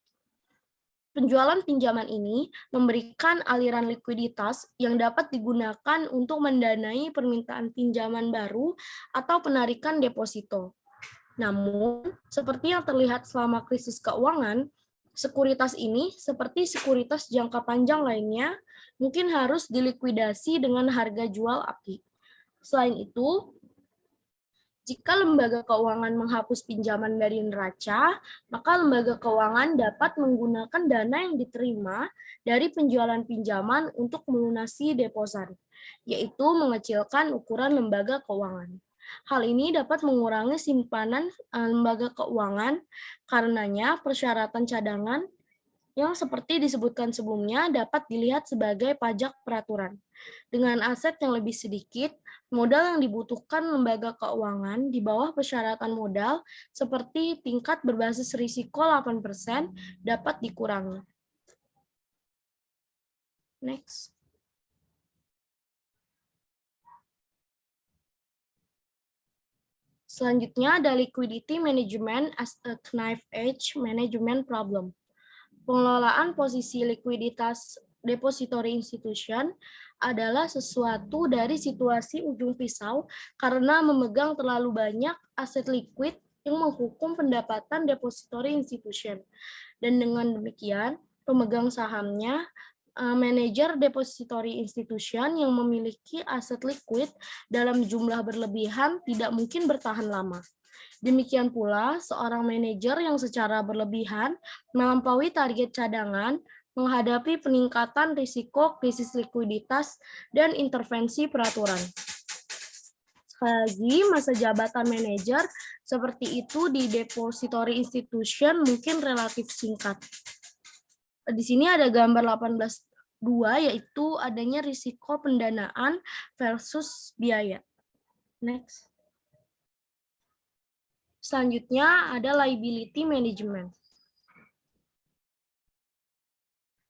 Penjualan pinjaman ini memberikan aliran likuiditas yang dapat digunakan untuk mendanai permintaan pinjaman baru atau penarikan deposito. Namun, seperti yang terlihat selama krisis keuangan, sekuritas ini, seperti sekuritas jangka panjang lainnya, mungkin harus dilikuidasi dengan harga jual api. Selain itu, jika lembaga keuangan menghapus pinjaman dari neraca, maka lembaga keuangan dapat menggunakan dana yang diterima dari penjualan pinjaman untuk melunasi deposan, yaitu mengecilkan ukuran lembaga keuangan. Hal ini dapat mengurangi simpanan lembaga keuangan, karenanya persyaratan cadangan yang seperti disebutkan sebelumnya dapat dilihat sebagai pajak peraturan. Dengan aset yang lebih sedikit, modal yang dibutuhkan lembaga keuangan di bawah persyaratan modal seperti tingkat berbasis risiko 8% dapat dikurangi. Next. Selanjutnya ada liquidity management as a knife edge management problem. Pengelolaan posisi likuiditas depository institution adalah sesuatu dari situasi ujung pisau karena memegang terlalu banyak aset likuid yang menghukum pendapatan depository institution. Dan dengan demikian, pemegang sahamnya, manajer depository institution yang memiliki aset likuid dalam jumlah berlebihan tidak mungkin bertahan lama. Demikian pula, seorang manajer yang secara berlebihan melampaui target cadangan menghadapi peningkatan risiko krisis likuiditas dan intervensi peraturan. Sekali lagi, masa jabatan manajer seperti itu di depository institution mungkin relatif singkat. Di sini ada gambar 18.2, yaitu adanya risiko pendanaan versus biaya. Next. Selanjutnya ada liability management.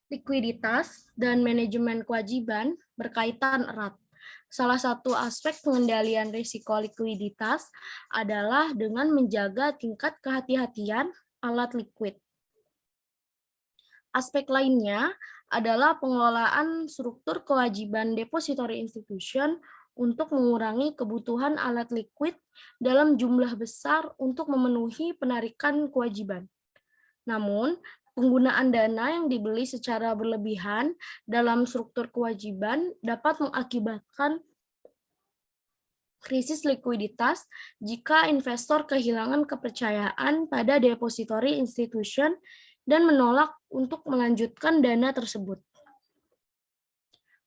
Likuiditas dan manajemen kewajiban berkaitan erat. Salah satu aspek pengendalian risiko likuiditas adalah dengan menjaga tingkat kehati-hatian alat likuid. Aspek lainnya adalah pengelolaan struktur kewajiban depository institution untuk mengurangi kebutuhan alat likuid dalam jumlah besar untuk memenuhi penarikan kewajiban. Namun, penggunaan dana yang dibeli secara berlebihan dalam struktur kewajiban dapat mengakibatkan krisis likuiditas jika investor kehilangan kepercayaan pada depository institution dan menolak untuk melanjutkan dana tersebut.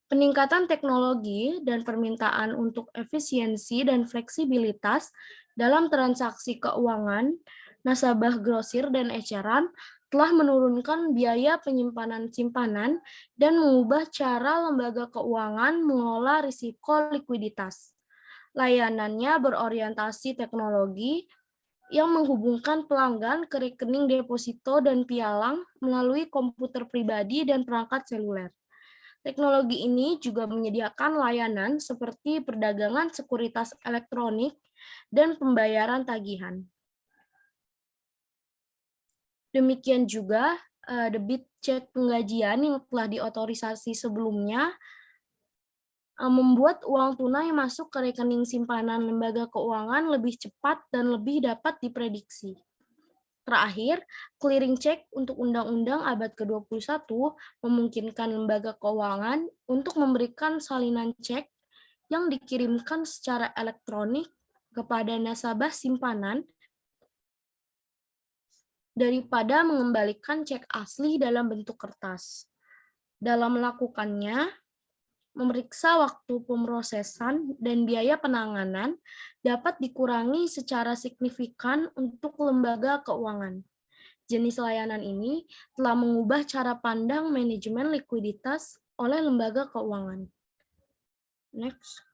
Peningkatan teknologi dan permintaan untuk efisiensi dan fleksibilitas dalam transaksi keuangan, nasabah grosir dan eceran telah menurunkan biaya penyimpanan simpanan dan mengubah cara lembaga keuangan mengelola risiko likuiditas. Layanannya berorientasi teknologi yang menghubungkan pelanggan ke rekening deposito dan pialang melalui komputer pribadi dan perangkat seluler. Teknologi ini juga menyediakan layanan seperti perdagangan sekuritas elektronik dan pembayaran tagihan. Demikian juga debit cek penggajian yang telah diotorisasi sebelumnya membuat uang tunai masuk ke rekening simpanan lembaga keuangan lebih cepat dan lebih dapat diprediksi. Terakhir, clearing check untuk Undang-Undang Abad ke-21 memungkinkan lembaga keuangan untuk memberikan salinan cek yang dikirimkan secara elektronik kepada nasabah simpanan daripada mengembalikan cek asli dalam bentuk kertas. Dalam melakukannya, memeriksa waktu pemrosesan dan biaya penanganan dapat dikurangi secara signifikan untuk lembaga keuangan. Jenis layanan ini telah mengubah cara pandang manajemen likuiditas oleh lembaga keuangan. Next.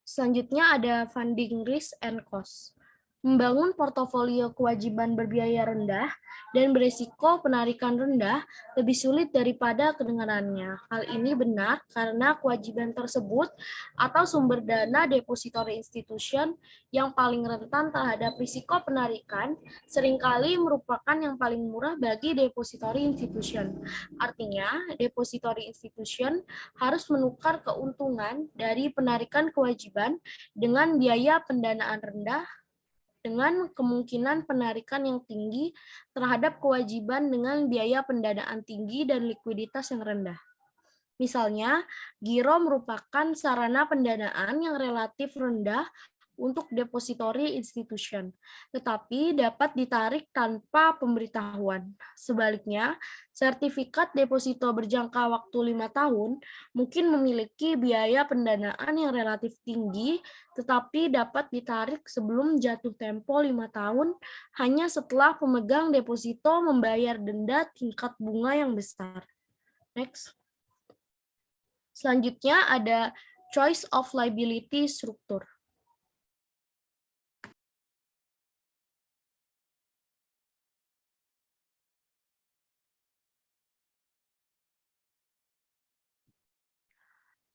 Selanjutnya ada funding risk and cost. Membangun portofolio kewajiban berbiaya rendah dan beresiko penarikan rendah lebih sulit daripada kedengarannya. Hal ini benar karena kewajiban tersebut atau sumber dana depository institution yang paling rentan terhadap risiko penarikan seringkali merupakan yang paling murah bagi depository institution. Artinya, depository institution harus menukar keuntungan dari penarikan kewajiban dengan biaya pendanaan rendah dengan kemungkinan penarikan yang tinggi terhadap kewajiban dengan biaya pendanaan tinggi dan likuiditas yang rendah. Misalnya, giro merupakan sarana pendanaan yang relatif rendah untuk depository institution, tetapi dapat ditarik tanpa pemberitahuan. Sebaliknya, sertifikat deposito berjangka waktu 5 tahun mungkin memiliki biaya pendanaan yang relatif tinggi, tetapi dapat ditarik sebelum jatuh tempo 5 tahun hanya setelah pemegang deposito membayar denda tingkat bunga yang besar. Next. Selanjutnya ada choice of liability struktur.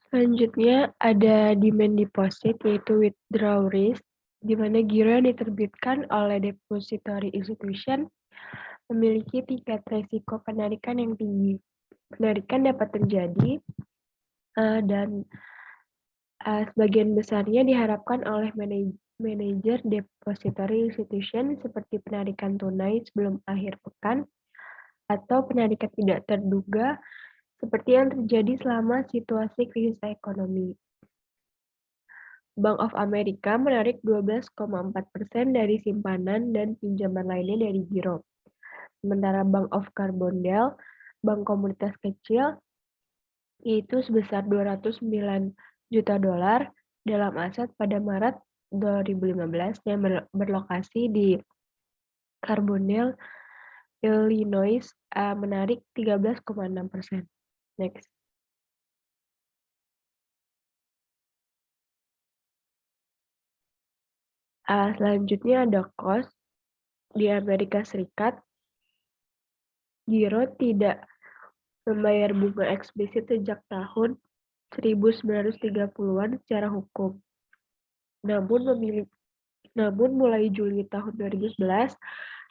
Selanjutnya ada demand deposit, yaitu withdrawal risk, di mana giro yang diterbitkan oleh depository institution memiliki tingkat resiko penarikan yang tinggi. Penarikan dapat terjadi dan sebagian besarnya diharapkan oleh manajer depository institution seperti penarikan tunai sebelum akhir pekan atau penarikan tidak terduga seperti yang terjadi selama situasi krisis ekonomi. Bank of America menarik 12,4% dari simpanan dan pinjaman lainnya dari giro. Sementara Bank of Carbondale, bank komunitas kecil, yaitu sebesar 209 juta dolar dalam aset pada Maret 2015 yang berlokasi di Carbondale, Illinois, menarik 13,6%. Next. Selanjutnya ada cost. Di Amerika Serikat, giro tidak membayar bunga eksplisit sejak tahun 1930-an secara hukum. Namun mulai Juli tahun 2011,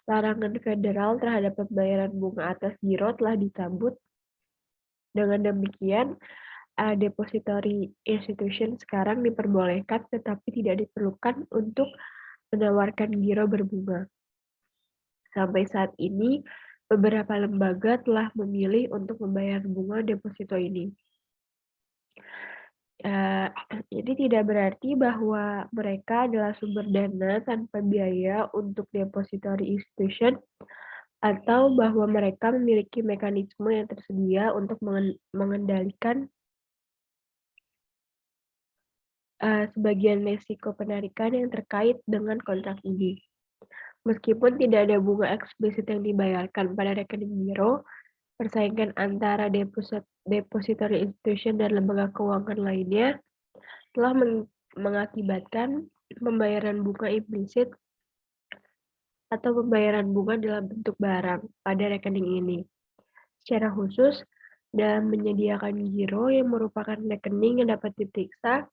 larangan federal terhadap pembayaran bunga atas giro telah dicabut. Dengan demikian, depository institution sekarang diperbolehkan tetapi tidak diperlukan untuk menawarkan giro berbunga. Sampai saat ini, beberapa lembaga telah memilih untuk membayar bunga deposito ini. Ini tidak berarti bahwa mereka adalah sumber dana tanpa biaya untuk depository institution atau bahwa mereka memiliki mekanisme yang tersedia untuk mengendalikan sebagian risiko penarikan yang terkait dengan kontrak ini. Meskipun tidak ada bunga eksplisit yang dibayarkan pada rekening giro, persaingan antara depository institution dan lembaga keuangan lainnya telah mengakibatkan pembayaran bunga implisit atau pembayaran bunga dalam bentuk barang pada rekening ini. secara khusus dalam menyediakan giro yang merupakan rekening yang dapat diperiksa.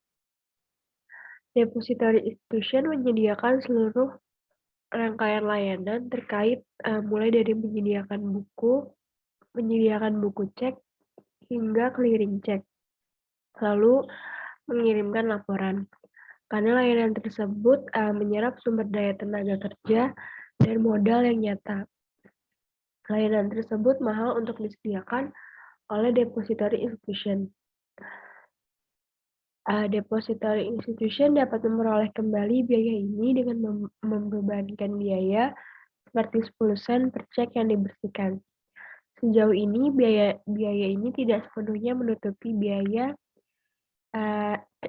Depository institution menyediakan seluruh rangkaian layanan terkait mulai dari menyediakan buku cek hingga clearing cek, lalu mengirimkan laporan. Karena layanan tersebut menyerap sumber daya tenaga kerja dan modal yang nyata. Layanan tersebut mahal untuk disediakan oleh depository institution. Depository institution dapat memperoleh kembali biaya ini dengan membebankan biaya seperti 10 sen per cek yang dibersihkan. Sejauh ini biaya ini tidak sepenuhnya menutupi biaya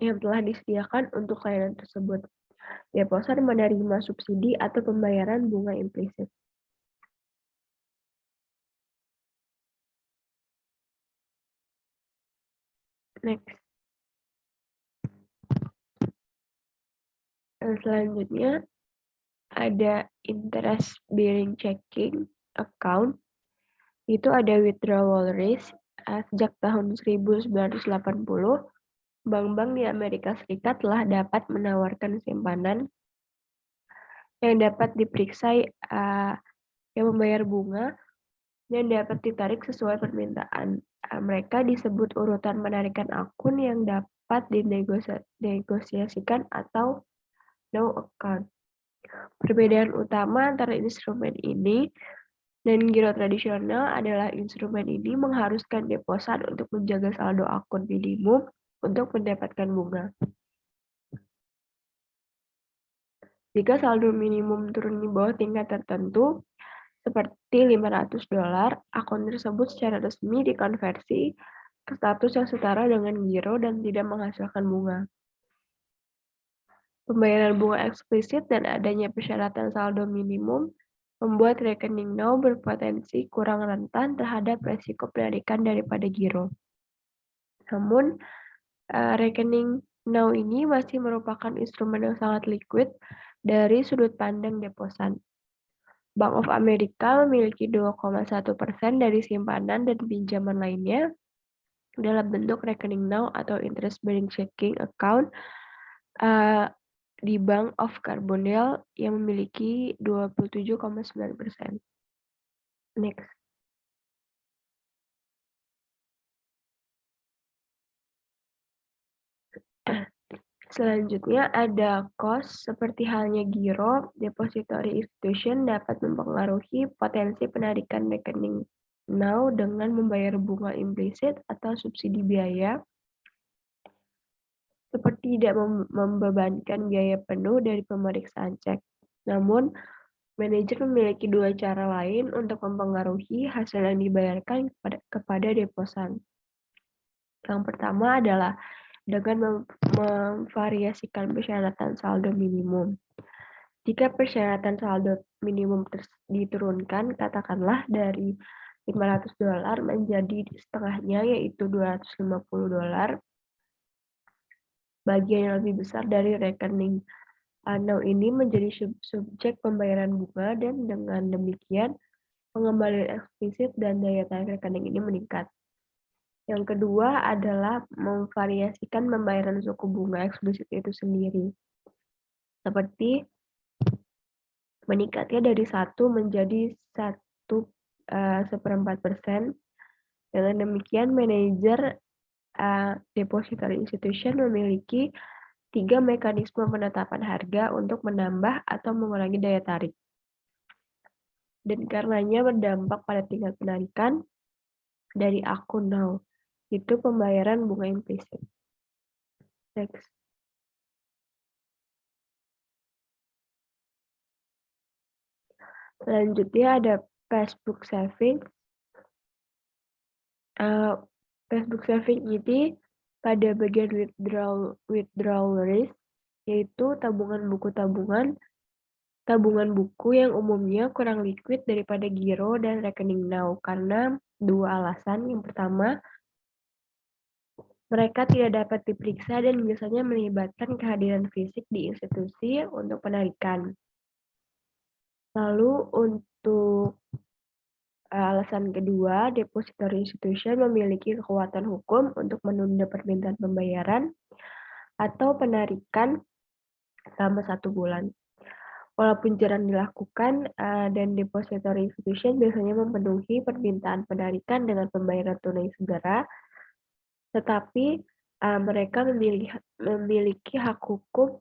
yang telah disediakan untuk layanan tersebut. Deposan menerima subsidi atau pembayaran bunga implisit. Next. Selanjutnya ada interest bearing checking account. Itu ada withdrawal risk. Sejak tahun 1980, bank-bank di Amerika Serikat telah dapat menawarkan simpanan yang dapat diperiksa yang membayar bunga dan dapat ditarik sesuai permintaan. Mereka disebut urutan penarikan akun yang dapat dinegosiasikan atau no account. Perbedaan utama antara instrumen ini dan giro tradisional adalah instrumen ini mengharuskan deposan untuk menjaga saldo akun minimum untuk mendapatkan bunga. Jika saldo minimum turun di bawah tingkat tertentu, seperti $500, akun tersebut secara resmi dikonversi ke status yang setara dengan giro dan tidak menghasilkan bunga. Pembayaran bunga eksplisit dan adanya persyaratan saldo minimum membuat rekening now berpotensi kurang rentan terhadap resiko penarikan daripada giro. Namun, rekening now ini masih merupakan instrumen yang sangat liquid dari sudut pandang deposan. Bank of America memiliki 2,1% dari simpanan dan pinjaman lainnya dalam bentuk rekening now atau interest bearing checking account di Bank of Carbondale yang memiliki 27,9%. Next. Selanjutnya ada cost, seperti halnya giro, depository institution dapat mempengaruhi potensi penarikan rekening now dengan membayar bunga implisit atau subsidi biaya, seperti tidak membebankan biaya penuh dari pemeriksaan cek. Namun, manajer memiliki dua cara lain untuk mempengaruhi hasil yang dibayarkan kepada deposan. Yang pertama adalah dengan memvariasikan persyaratan saldo minimum. Jika persyaratan saldo minimum diturunkan, katakanlah dari $500 menjadi setengahnya, yaitu $250, bagian yang lebih besar dari rekening now ini menjadi subjek pembayaran bunga, dan dengan demikian pengembalian eksplisit dan daya tarik rekening ini meningkat. Yang kedua adalah memvariasikan pembayaran suku bunga eksplisit itu sendiri, seperti meningkatnya dari 1 menjadi 1,4%. Dengan demikian, manajer depository institution memiliki 3 mekanisme penetapan harga untuk menambah atau mengurangi daya tarik. Dan karenanya berdampak pada tingkat penarikan dari akun now, itu pembayaran bunga implisit. Next. Selanjutnya ada passbook saving. Passbook saving ini pada bagian withdrawal risk, yaitu tabungan buku yang umumnya kurang liquid daripada giro dan rekening now karena dua alasan. Yang pertama, mereka tidak dapat diperiksa dan biasanya melibatkan kehadiran fisik di institusi untuk penarikan. Lalu untuk Alasan kedua, depository institution memiliki kekuatan hukum untuk menunda permintaan pembayaran atau penarikan selama 1 bulan. Walaupun jarang dilakukan, dan depository institution biasanya memenuhi permintaan penarikan dengan pembayaran tunai segera, tetapi mereka memiliki hak hukum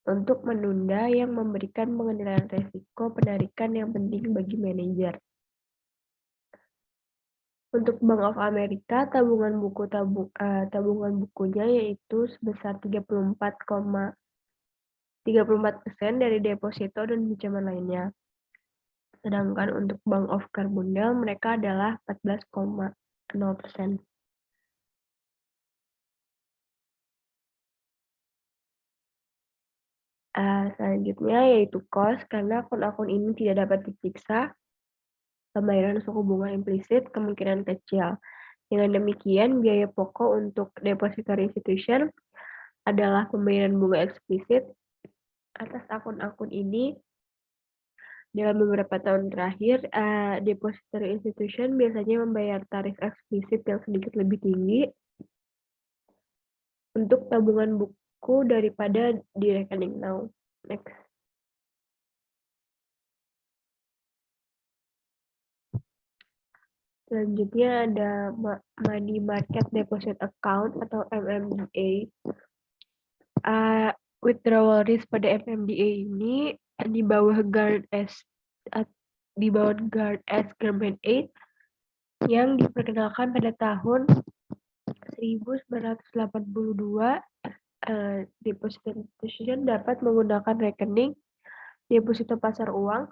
untuk menunda yang memberikan pengendalian resiko penarikan yang penting bagi manajer. Untuk Bank of America, tabungan bukunya yaitu sebesar 34% dari deposito dan pinjaman lainnya. Sedangkan untuk Bank of Carbondale mereka adalah 14,0%. Selanjutnya yaitu cost, karena akun-akun ini tidak dapat diperiksa, pembayaran suku bunga implisit kemungkinan kecil. Dengan demikian, biaya pokok untuk depository institution adalah pembayaran bunga eksplisit atas akun-akun ini. Dalam beberapa tahun terakhir, depository institution biasanya membayar tarif eksplisit yang sedikit lebih tinggi untuk tabungan buku daripada di rekening now. Next. Selanjutnya ada Money Market Deposit Account atau MMDA. Withdrawal risk pada MMDA ini di bawah Guard S Government Aid yang diperkenalkan pada tahun 1982. Depository institution dapat menggunakan rekening deposito pasar uang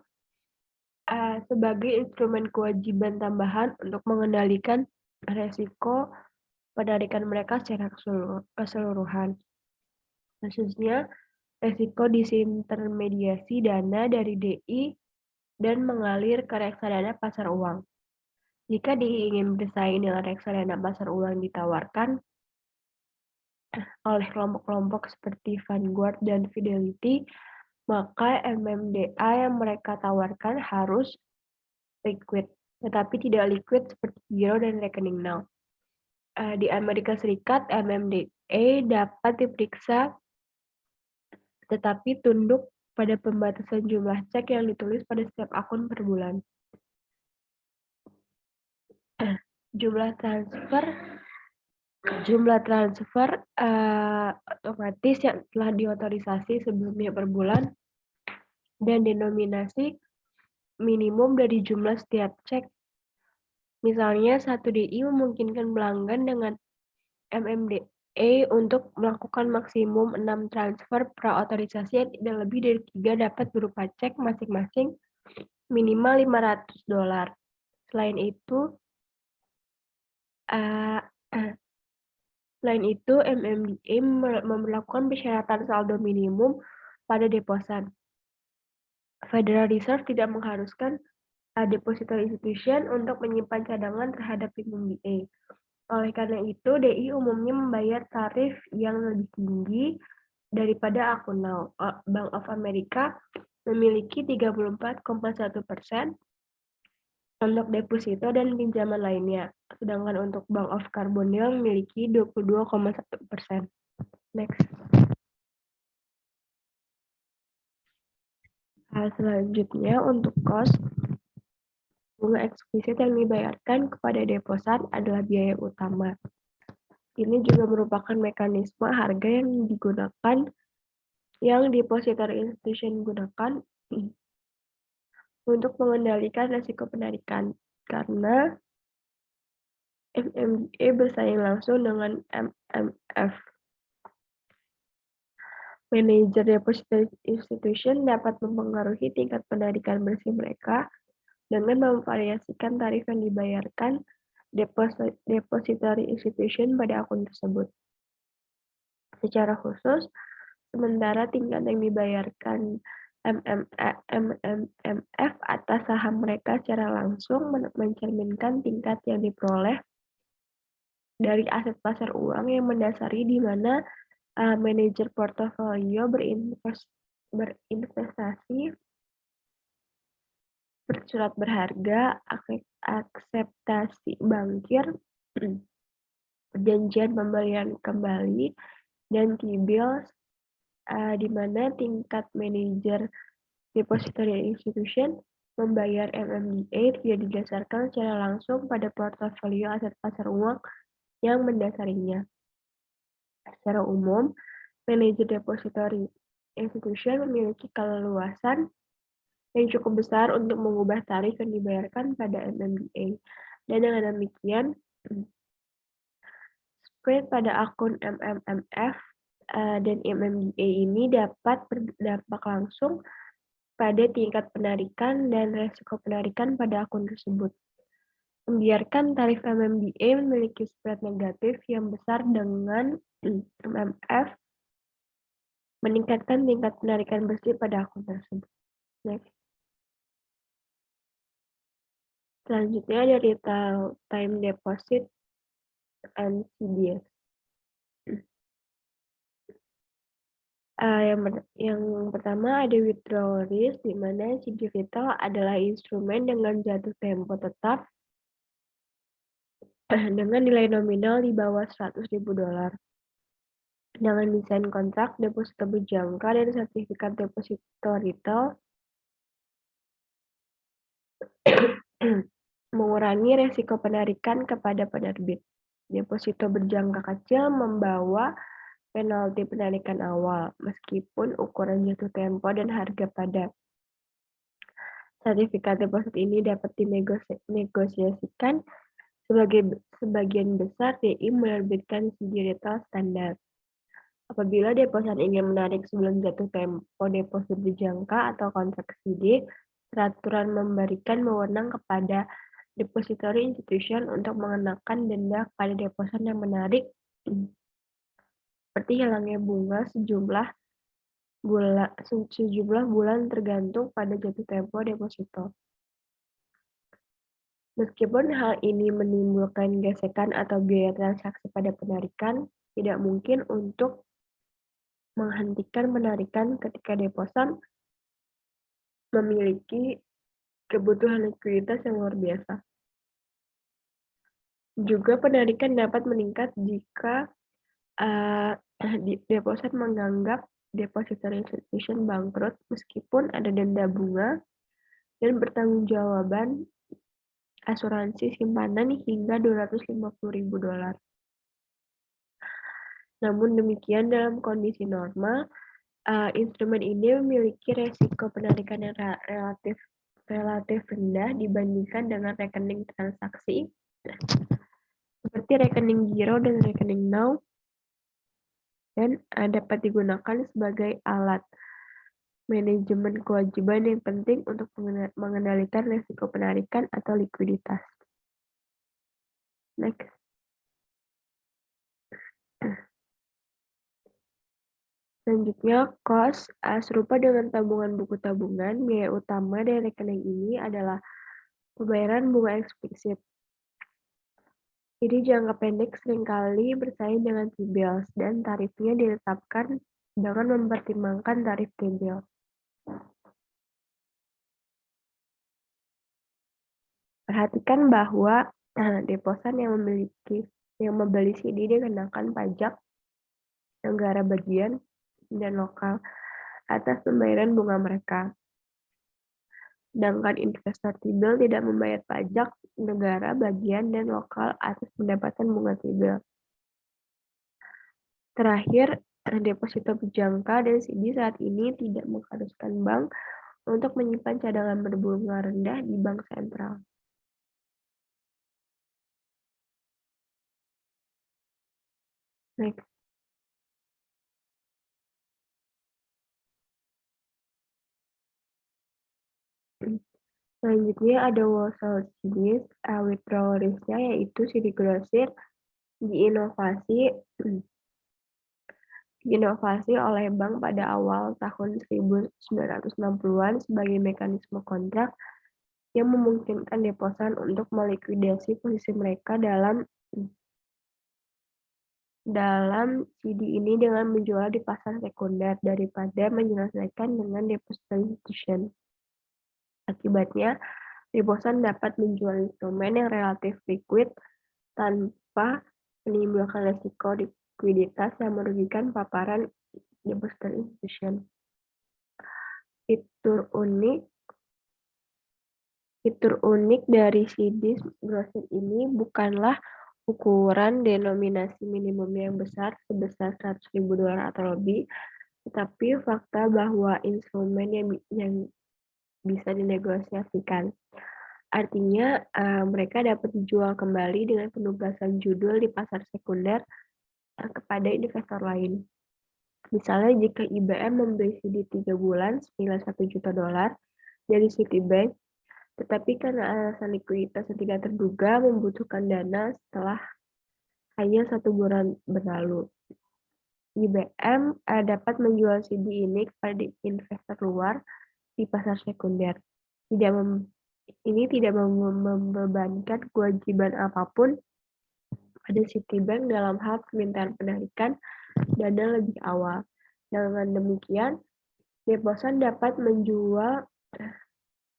sebagai instrumen kewajiban tambahan untuk mengendalikan resiko penarikan mereka secara keseluruhan. Khususnya resiko disintermediasi dana dari DI dan mengalir ke reksadana pasar uang. Jika DI ingin bersaing dengan reksadana pasar uang ditawarkan oleh kelompok-kelompok seperti Vanguard dan Fidelity, maka MMDA yang mereka tawarkan harus liquid, tetapi tidak liquid seperti giro dan rekening now. Di Amerika Serikat, MMDA dapat diperiksa tetapi tunduk pada pembatasan jumlah cek yang ditulis pada setiap akun per bulan. Jumlah transfer otomatis yang telah diotorisasi sebelumnya per bulan dan denominasi minimum dari jumlah setiap cek. Misalnya 1 DI memungkinkan pelanggan dengan MMDA untuk melakukan maksimum 6 transfer praotorisasi yang tidak lebih dari 3 dapat berupa cek masing-masing minimal $500. Selain itu, MMDA memperlakukan persyaratan saldo minimum pada deposan. Federal Reserve tidak mengharuskan depository institution untuk menyimpan cadangan terhadap MMDA. Oleh karena itu, DI umumnya membayar tarif yang lebih tinggi daripada akun now. Bank of America memiliki 34,1% untuk deposito dan pinjaman lainnya, sedangkan untuk Bank of Carbondale memiliki 22,1%. Next. Selanjutnya untuk cost, bunga eksplisit yang dibayarkan kepada deposan adalah biaya utama. Ini juga merupakan mekanisme harga yang depository institution gunakan untuk mengendalikan risiko penarikan, karena MMDA bersaing langsung dengan MMF. Manajer depository institution dapat mempengaruhi tingkat penarikan bersih mereka dengan memvariasikan tarif yang dibayarkan depository institution pada akun tersebut. Secara khusus, sementara tingkat yang dibayarkan MMF atas saham mereka secara langsung mencerminkan tingkat yang diperoleh dari aset pasar uang yang mendasari di mana manajer portofolio berinvestasi surat berharga, akseptasi bankir, perjanjian pembelian kembali, dan T-bills, di mana tingkat manajer depository institution membayar MMDA tidak didasarkan secara langsung pada portofolio aset pasar uang yang mendasarinya. Secara umum, manajer depository institution memiliki keleluasan yang cukup besar untuk mengubah tarif yang dibayarkan pada MMDA. Dan dengan demikian, spread pada akun MMMF dan MMDA ini dapat berdampak langsung pada tingkat penarikan dan resiko penarikan pada akun tersebut. Membiarkan tarif MMDA memiliki spread negatif yang besar dengan MMF meningkatkan tingkat penarikan bersih pada akun tersebut. Next. Selanjutnya ada retail time deposit and CDS. Yang pertama ada withdrawal risk, di mana CD retail adalah instrumen dengan jatuh tempo tetap dengan nilai nominal di bawah $100.000. Dengan desain kontrak, deposito berjangka, dan sertifikat deposito retail mengurangi resiko penarikan kepada penerbit. Deposito berjangka kecil membawa penalti penarikan awal, meskipun ukuran jatuh tempo dan harga pada sertifikat deposit ini dapat dinegosiasikan. Sebagian besar DI menerbitkan CD retail standar. Apabila deposan ingin menarik sebelum jatuh tempo deposit berjangka atau kontrak CD, peraturan memberikan wewenang kepada depository institution untuk mengenakan denda pada deposan yang menarik, seperti hilangnya bunga sejumlah bulan tergantung pada jatuh tempo deposito. Meskipun hal ini menimbulkan gesekan atau biaya transaksi pada penarikan, tidak mungkin untuk menghentikan penarikan ketika deposan memiliki kebutuhan likuiditas yang luar biasa. Juga penarikan dapat meningkat jika deposan menganggap depository institution bangkrut meskipun ada denda bunga dan pertanggungjawaban asuransi simpanan hingga $250.000. Namun demikian, dalam kondisi normal, instrumen ini memiliki resiko penarikan yang relatif rendah dibandingkan dengan rekening transaksi seperti rekening giro dan rekening now, dan dapat digunakan sebagai alat manajemen kewajiban yang penting untuk mengendalikan resiko penarikan atau likuiditas. Next. Selanjutnya, cost. Serupa dengan tabungan buku tabungan, biaya utama dari rekening ini adalah pembayaran bunga eksplisit. Jadi jangka pendek seringkali bersaing dengan T-bills dan tarifnya ditetapkan dengan mempertimbangkan tarif T-bills. Perhatikan bahwa deposan yang membeli CD dikenakan pajak negara bagian dan lokal atas pembayaran bunga mereka. Sedangkan investor T-bill tidak membayar pajak negara bagian dan lokal atas pendapatan bunga T-bill. Terakhir, deposito berjangka dan CD saat ini tidak mengharuskan bank untuk menyimpan cadangan berbunga rendah di bank sentral. Next. Selanjutnya ada wholesale CDs, withdrawal risk-nya yaitu CD grosir diinovasi oleh bank pada awal tahun 1960-an sebagai mekanisme kontrak yang memungkinkan deposan untuk melikuidasi posisi mereka dalam CD ini dengan menjual di pasar sekunder daripada menyelesaikan dengan depository institution. Akibatnya, deposan dapat menjual instrumen yang relatif liquid tanpa menimbulkan resiko likuiditas yang merugikan paparan depository institution. Fitur unik dari CDS grosir ini bukanlah ukuran denominasi minimum yang besar sebesar $100.000 atau lebih, tetapi fakta bahwa instrumen yang bisa dinegosiasikan. Artinya, mereka dapat dijual kembali dengan penugasan judul di pasar sekunder kepada investor lain. Misalnya, jika IBM membeli CD 3 bulan senilai $1 juta dari Citibank, tetapi karena alasan likuiditas yang tidak terduga membutuhkan dana setelah hanya 1 bulan berlalu. IBM dapat menjual CD ini kepada investor luar di pasar sekunder. Ini tidak membebankan kewajiban apapun pada Citibank dalam hal permintaan penarikan dana lebih awal. Dengan demikian, deposan dapat menjual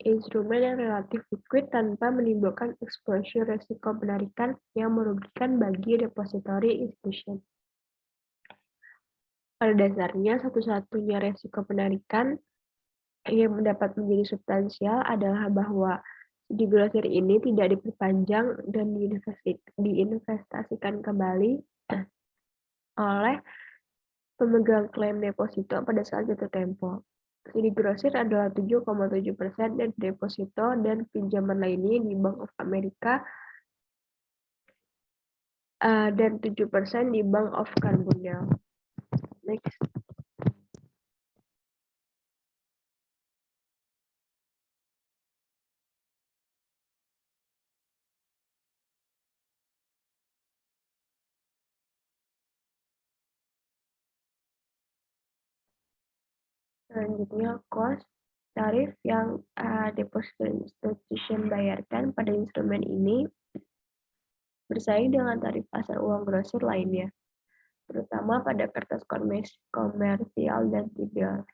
instrumen yang relatif liquid tanpa menimbulkan exposure resiko penarikan yang merugikan bagi depository institution. Pada dasarnya, satu-satunya resiko penarikan yang dapat menjadi substansial adalah bahwa CD grosir ini tidak diperpanjang dan diinvestasikan kembali oleh pemegang klaim deposito pada saat jatuh tempo. CD grosir adalah 7,7% dari deposito dan pinjaman lainnya di Bank of America dan 7% di Bank of Carbondale. Next. Selanjutnya, cost tarif yang depository institution bayarkan pada instrumen ini bersaing dengan tarif pasar uang grosir lainnya, terutama pada kertas komersial dan T-bill.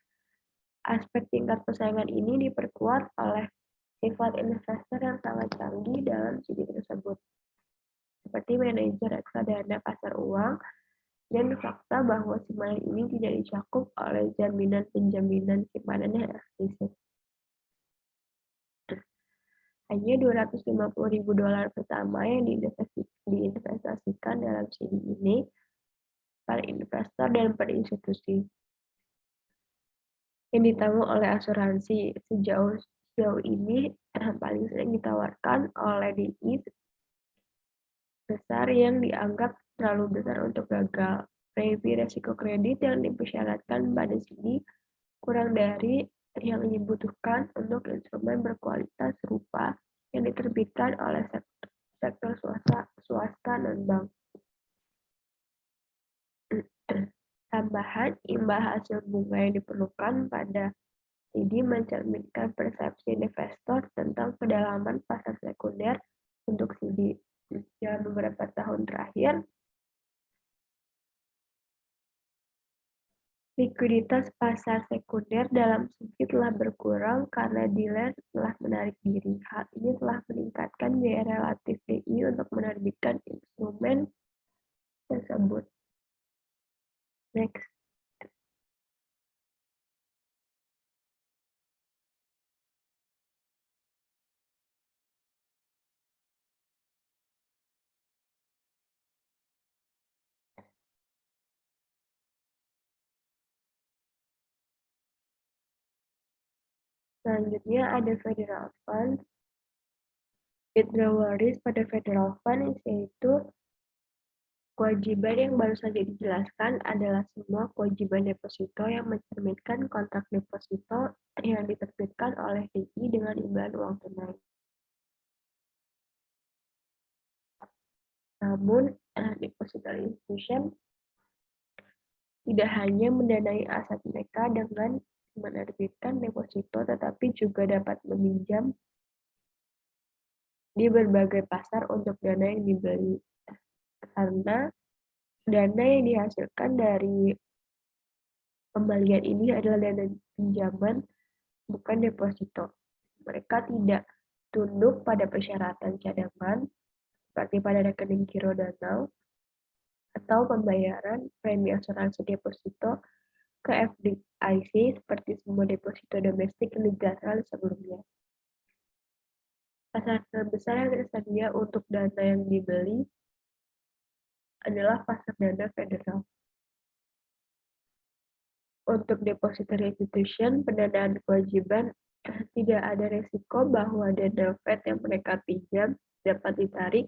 Aspek tingkat persaingan ini diperkuat oleh sifat investor yang sangat canggih dalam CD tersebut, seperti manajer reksadana pasar uang, dan fakta bahwa simpanan ini tidak dicakup oleh jaminan penjaminan simpanan yang eksplisit. Hanya $250.000 pertama yang diinvestasikan dalam CD ini per investor dan per institusi. Yang ditanggung oleh asuransi sejauh ini paling sering ditawarkan oleh DI besar yang dianggap terlalu besar untuk gagal. Premi resiko kredit yang dipersyaratkan pada CD kurang dari yang dibutuhkan untuk instrumen berkualitas serupa yang diterbitkan oleh sektor swasta non-bank. Tambahan imbal hasil bunga yang diperlukan pada CD mencerminkan persepsi investor tentang kedalaman pasar sekunder untuk CD. Dalam beberapa tahun terakhir, likuiditas pasar sekunder dalam segi telah berkurang karena dealer telah menarik diri. Hal ini telah meningkatkan biaya relatif DI untuk menerbitkan instrumen tersebut. Next. Selanjutnya ada Federal Fund. Withdrawal risk pada Federal Fund yaitu kewajiban yang baru saja dijelaskan adalah semua kewajiban deposito yang mencerminkan kontrak deposito yang diterbitkan oleh DI dengan imbalan uang tunai. Namun, depository institution tidak hanya mendanai aset mereka dengan menerbitkan deposito, tetapi juga dapat meminjam di berbagai pasar untuk dana yang dibeli. Karena dana yang dihasilkan dari pembelian ini adalah dana pinjaman, bukan deposito. Mereka tidak tunduk pada persyaratan cadangan, seperti pada rekening giro dana, atau pembayaran premi asuransi deposito ke FDIC seperti semua deposito domestik legal sebelumnya. Pasar terbesar yang tersedia untuk dana yang dibeli adalah pasar dana federal. Untuk depository institution, pendanaan kewajiban tidak ada resiko bahwa dana Fed yang mereka pinjam dapat ditarik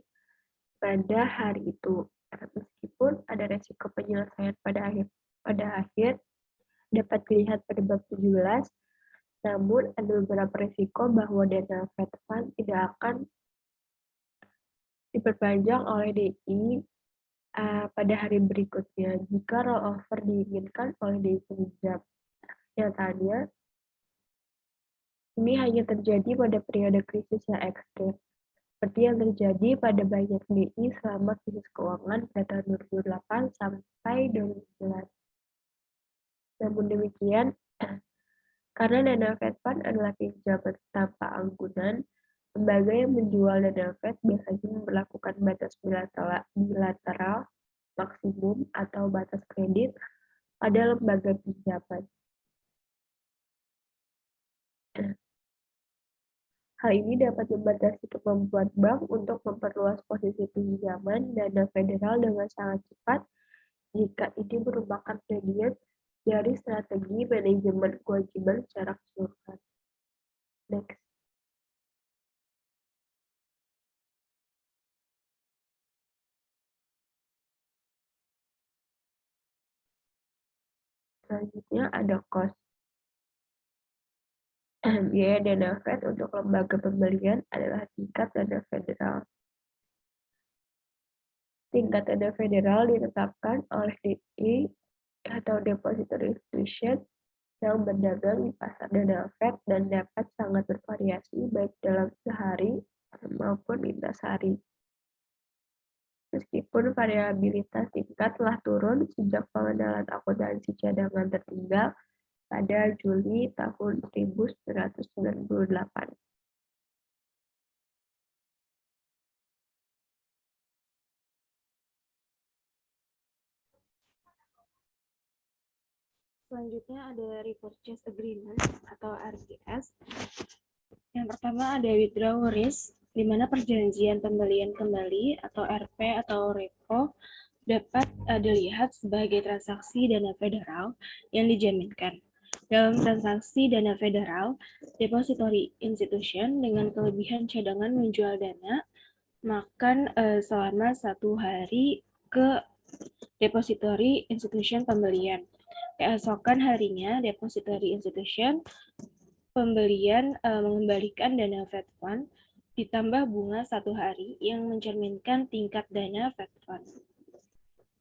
pada hari itu. Meskipun ada resiko penyelesaian pada akhir dapat dilihat pada bab 17, namun ada beberapa risiko bahwa dana Fed Fund tidak akan diperpanjang oleh DI pada hari berikutnya jika rollover diinginkan oleh DI peminjam. Nyatanya, ini hanya terjadi pada periode krisis yang ekstrim, seperti yang terjadi pada banyak DI selama krisis keuangan pada tahun 2008 sampai 2011. Namun demikian, karena dana Fed Fund adalah pinjaman tanpa anggunan, lembaga yang menjual dana Fed biasanya memperlakukan batas bilateral maksimum atau batas kredit pada lembaga pinjaman. Hal ini dapat membatasi kemampuan bank untuk memperluas posisi pinjaman dana federal dengan sangat cepat jika ini merupakan bagian dari strategi manajemen kewajiban secara keseluruhan. Next. Selanjutnya ada cost. Biaya dana Fed untuk lembaga pembelian adalah tingkat dana federal. Tingkat dana federal ditetapkan oleh DI atau Depository Institution yang berdagang di pasar dana Fed dan dapat sangat bervariasi baik dalam sehari maupun lintas hari. Meskipun variabilitas tingkat telah turun sejak pengenalan akuntansi cadangan tertinggal pada Juli tahun 1998. Selanjutnya ada repurchase agreement atau RPS. Yang pertama ada withdrawal risk, di mana perjanjian pembelian kembali atau RP atau repo dapat dilihat sebagai transaksi dana federal yang dijaminkan. Dalam transaksi dana federal, depository institution dengan kelebihan cadangan menjual dana makan selama 1 hari ke depository institution pembelian. Keesokan harinya, depository institution pembelian mengembalikan dana Fed Fund ditambah bunga 1 hari yang mencerminkan tingkat dana Fed Fund.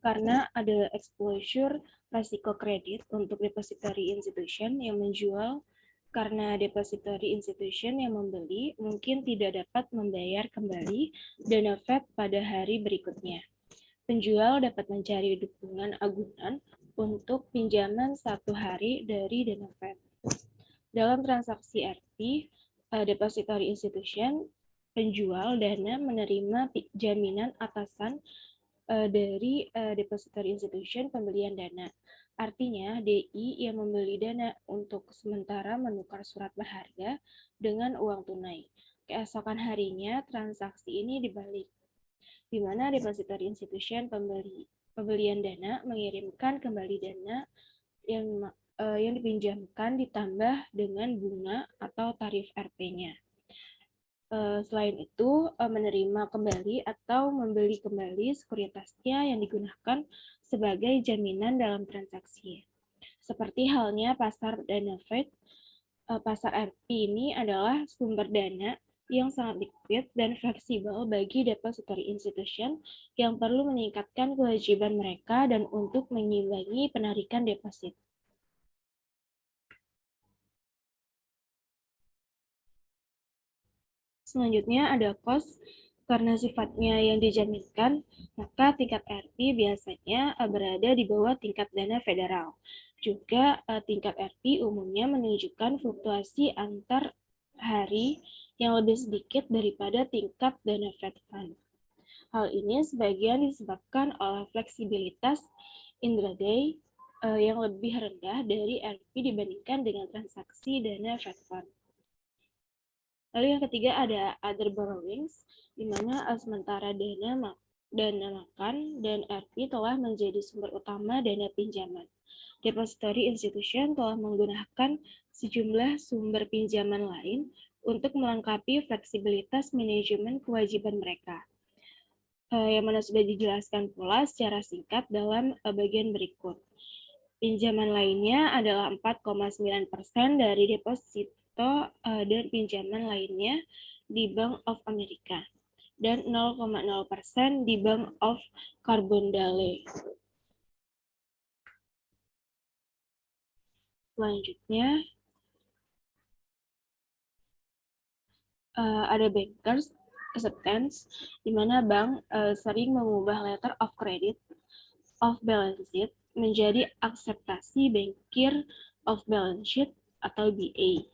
Karena ada exposure risiko kredit untuk depository institution yang menjual, karena depository institution yang membeli mungkin tidak dapat membayar kembali dana Fed pada hari berikutnya. Penjual dapat mencari dukungan agunan untuk pinjaman 1 hari dari dana Fed. Dalam transaksi RP, depository institution, penjual dana menerima jaminan atasan dari depository institution pembelian dana. Artinya, DI yang membeli dana untuk sementara menukar surat berharga dengan uang tunai. Keesokan harinya, transaksi ini dibalik, di mana depository institution pembelian dana mengirimkan kembali dana yang dipinjamkan ditambah dengan bunga atau tarif RP-nya. Selain itu, menerima kembali atau membeli kembali sekuritasnya yang digunakan sebagai jaminan dalam transaksi. Seperti halnya pasar dana Fed, pasar RP ini adalah sumber dana yang sangat liquid dan fleksibel bagi depository institution yang perlu meningkatkan kewajiban mereka dan untuk mengimbangi penarikan deposit. Selanjutnya ada cost. Karena sifatnya yang dijaminkan, maka tingkat RP biasanya berada di bawah tingkat dana federal. Juga tingkat RP umumnya menunjukkan fluktuasi antar hari yang lebih sedikit daripada tingkat dana Fed Fund. Hal ini sebagian disebabkan oleh fleksibilitas intraday yang lebih rendah dari RP dibandingkan dengan transaksi dana Fed Fund. Lalu yang ketiga ada other borrowings, di mana sementara dana makan dan RP telah menjadi sumber utama dana pinjaman. Depository institution telah menggunakan sejumlah sumber pinjaman lain untuk melengkapi fleksibilitas manajemen kewajiban mereka, yang mana sudah dijelaskan pula secara singkat dalam bagian berikut. Pinjaman lainnya adalah 4,9% dari deposito dan pinjaman lainnya di Bank of America dan 0,0% di Bank of Carbondale. Selanjutnya, ada bankers acceptance, di mana bank sering mengubah letter of credit of balance sheet menjadi akseptasi bankir of balance sheet atau BA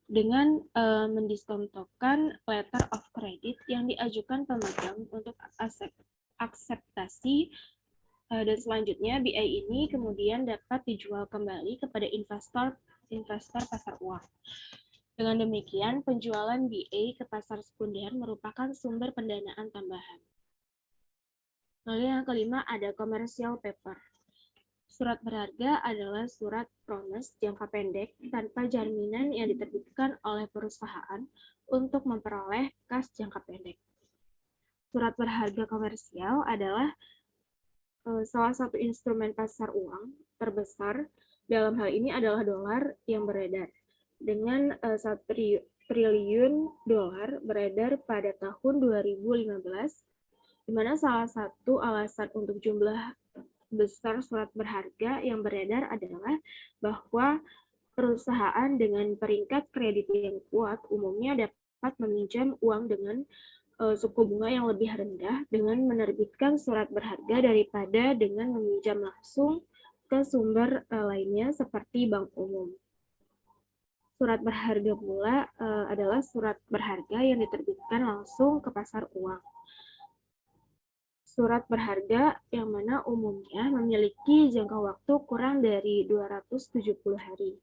dengan mendiskontokan letter of credit yang diajukan pemegang untuk akseptasi, dan selanjutnya BA ini kemudian dapat dijual kembali kepada investor pasar uang. Dengan demikian, penjualan BA ke pasar sekunder merupakan sumber pendanaan tambahan. Lalu yang kelima ada commercial paper. Surat berharga adalah surat promise jangka pendek tanpa jaminan yang diterbitkan oleh perusahaan untuk memperoleh kas jangka pendek. Surat berharga komersial adalah salah satu instrumen pasar uang terbesar. Dalam hal ini adalah dolar yang beredar. Dengan 1 triliun dolar beredar pada tahun 2015, di mana salah satu alasan untuk jumlah besar surat berharga yang beredar adalah bahwa perusahaan dengan peringkat kredit yang kuat umumnya dapat meminjam uang dengan suku bunga yang lebih rendah dengan menerbitkan surat berharga daripada dengan meminjam langsung ke sumber lainnya seperti bank umum. Surat berharga pula adalah surat berharga yang diterbitkan langsung ke pasar uang. Surat berharga yang mana umumnya memiliki jangka waktu kurang dari 270 hari.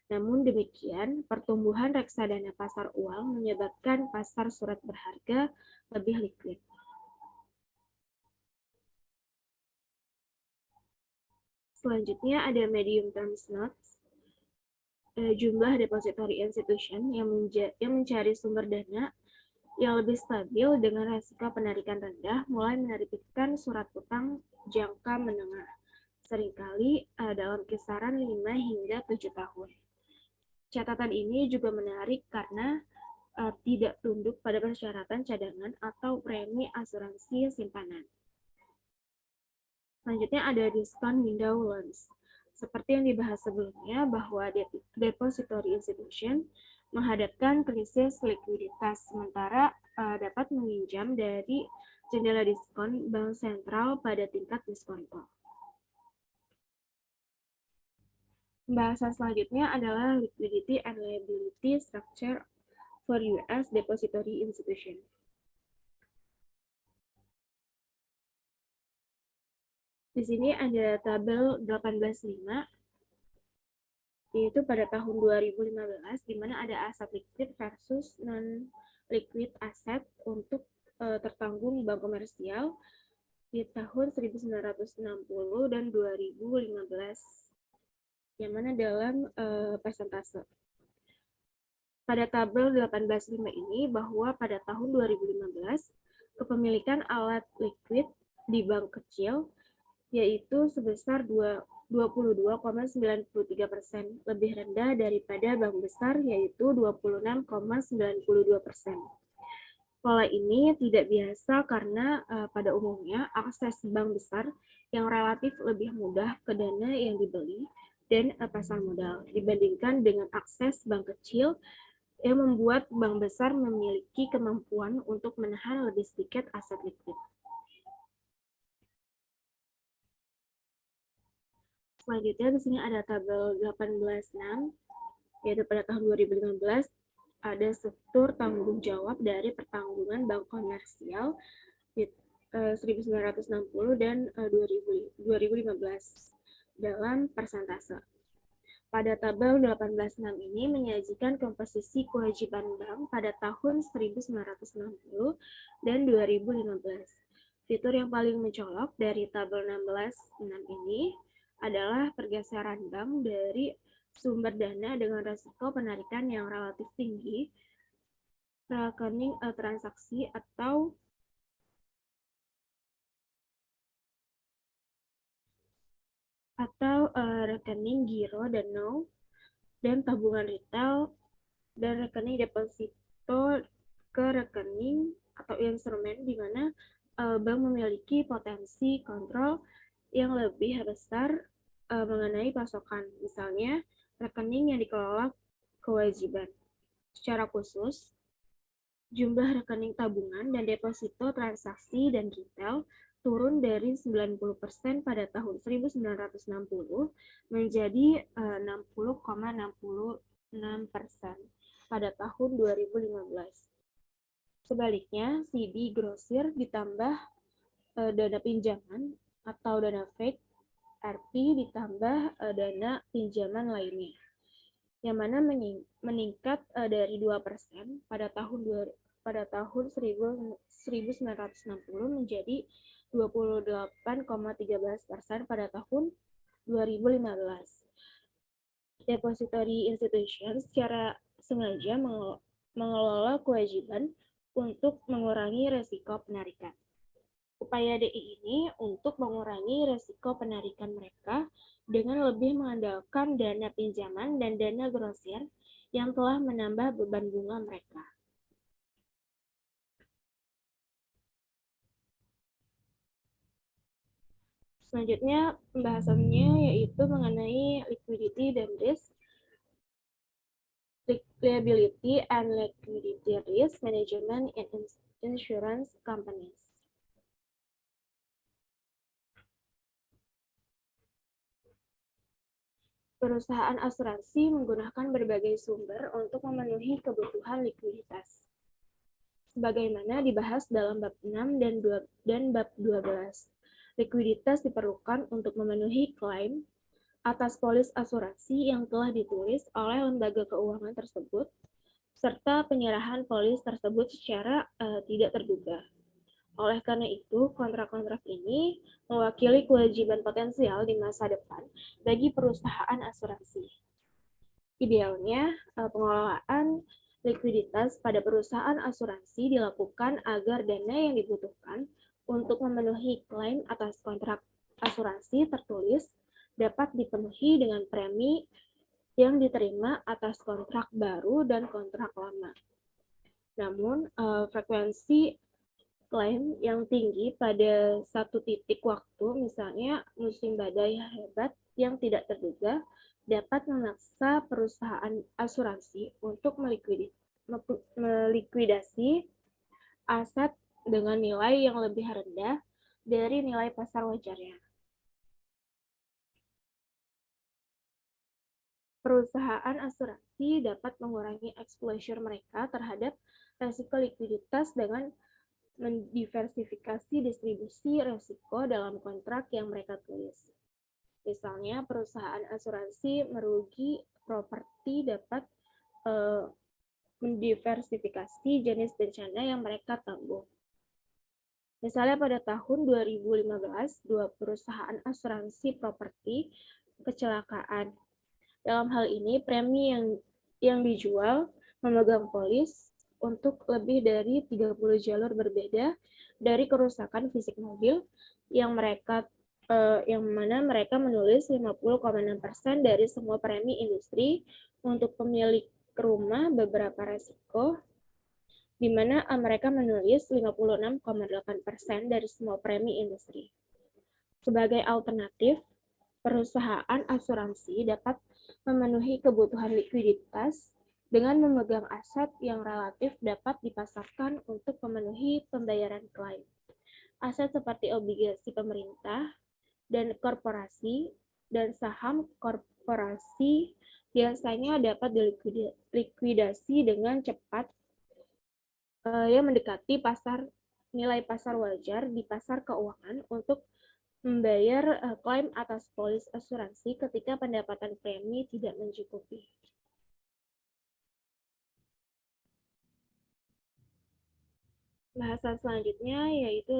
Namun demikian, pertumbuhan reksadana pasar uang menyebabkan pasar surat berharga lebih liquid. Selanjutnya ada medium term notes, jumlah depository institution yang mencari sumber dana yang lebih stabil dengan resiko penarikan rendah mulai menerbitkan surat utang jangka menengah, seringkali dalam kisaran 5 hingga 7 tahun. Catatan ini juga menarik karena tidak tunduk pada persyaratan cadangan atau premi asuransi simpanan. Selanjutnya ada discount window loans. Seperti yang dibahas sebelumnya bahwa depository institution menghadapkan krisis likuiditas, sementara dapat meminjam dari jendela diskon bank sentral pada tingkat diskonto. Pembahasan selanjutnya adalah liquidity and liability structure for US depository institution. Di sini ada tabel 18.5, yaitu pada tahun 2015, di mana ada aset liquid versus non-liquid aset untuk tertanggung bank komersial di tahun 1960 dan 2015. Yang mana dalam persentase. Pada tabel 18.5 ini bahwa pada tahun 2015 kepemilikan alat liquid di bank kecil yaitu sebesar 22,93%, lebih rendah daripada bank besar yaitu 26,92%. Pola ini tidak biasa karena pada umumnya akses bank besar yang relatif lebih mudah ke dana yang dibeli dan pasar modal dibandingkan dengan akses bank kecil yang membuat bank besar memiliki kemampuan untuk menahan lebih sedikit aset likuid. Selanjutnya di sini ada tabel 18.6, yaitu pada tahun 2015 ada struktur tanggung jawab dari pertanggungan bank komersial di 1960 dan 2015 dalam persentase. Pada tabel 18.6 ini menyajikan komposisi kewajiban bank pada tahun 1960 dan 2015. Fitur yang paling mencolok dari tabel 16.6 ini adalah pergeseran bank dari sumber dana dengan resiko penarikan yang relatif tinggi, rekening transaksi atau rekening giro dan nol, dan tabungan retail, dan rekening deposito ke rekening atau instrumen di mana bank memiliki potensi kontrol yang lebih besar mengenai pasokan, misalnya rekening yang dikelola kewajiban. Secara khusus, jumlah rekening tabungan dan deposito transaksi dan retail turun dari 90% pada tahun 1960 menjadi 60,66% pada tahun 2015. Sebaliknya, CD grosir ditambah dana pinjaman atau dana fake RP ditambah dana pinjaman lainnya, yang mana meningkat dari 2% pada tahun 1960 menjadi 28,13% pada tahun 2015. Depository institution secara sengaja mengelola kewajiban untuk mengurangi resiko penarikan. Upaya DI ini untuk mengurangi resiko penarikan mereka dengan lebih mengandalkan dana pinjaman dan dana grosir yang telah menambah beban bunga mereka. Selanjutnya, pembahasannya yaitu mengenai liquidity dan risk, liability and liquidity risk management in insurance companies. Perusahaan asuransi menggunakan berbagai sumber untuk memenuhi kebutuhan likuiditas, sebagaimana dibahas dalam bab 6 dan bab 12. Likuiditas diperlukan untuk memenuhi klaim atas polis asuransi yang telah ditulis oleh lembaga keuangan tersebut, serta penyerahan polis tersebut secara tidak terduga. Oleh karena itu, kontrak-kontrak ini mewakili kewajiban potensial di masa depan bagi perusahaan asuransi. Idealnya, pengelolaan likuiditas pada perusahaan asuransi dilakukan agar dana yang dibutuhkan untuk memenuhi klaim atas kontrak asuransi tertulis dapat dipenuhi dengan premi yang diterima atas kontrak baru dan kontrak lama. Namun, frekuensi klaim yang tinggi pada satu titik waktu, misalnya musim badai hebat yang tidak terduga, dapat memaksa perusahaan asuransi untuk melikuidasi aset dengan nilai yang lebih rendah dari nilai pasar wajarnya. Perusahaan asuransi dapat mengurangi exposure mereka terhadap resiko likuiditas dengan mendiversifikasi distribusi resiko dalam kontrak yang mereka tulis. Misalnya, perusahaan asuransi merugi properti dapat mendiversifikasi jenis bencana yang mereka tanggung. Misalnya pada tahun 2015, dua perusahaan asuransi properti kecelakaan. Dalam hal ini, premi yang dijual memegang polis untuk lebih dari 30 jalur berbeda dari kerusakan fisik mobil yang mana mereka menulis 50,6% dari semua premi industri untuk pemilik rumah beberapa resiko, di mana mereka menulis 56,8% dari semua premi industri. Sebagai alternatif, perusahaan asuransi dapat memenuhi kebutuhan likuiditas dengan memegang aset yang relatif dapat dipasarkan untuk memenuhi pembayaran klaim. Aset seperti obligasi pemerintah dan korporasi dan saham korporasi biasanya dapat dilikuidasi dengan cepat yang mendekati nilai pasar wajar di pasar keuangan untuk membayar klaim atas polis asuransi ketika pendapatan premi tidak mencukupi. Bahasan selanjutnya yaitu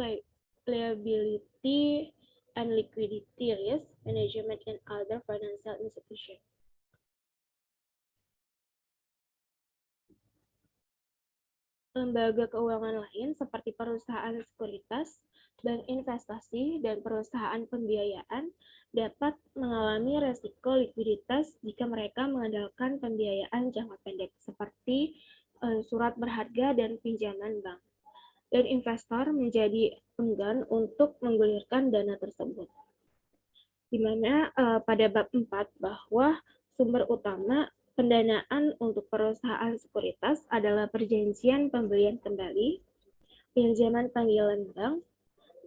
liability and liquidity risk management in other financial institutions. Lembaga keuangan lain seperti perusahaan sekuritas, bank investasi, dan perusahaan pembiayaan dapat mengalami resiko likuiditas jika mereka mengandalkan pembiayaan jangka pendek seperti surat berharga dan pinjaman bank. Dan investor menjadi enggan untuk menggulirkan dana tersebut. Di mana pada bab 4 bahwa sumber utama pendanaan untuk perusahaan sekuritas adalah perjanjian pembelian kembali, pinjaman panggilan bank,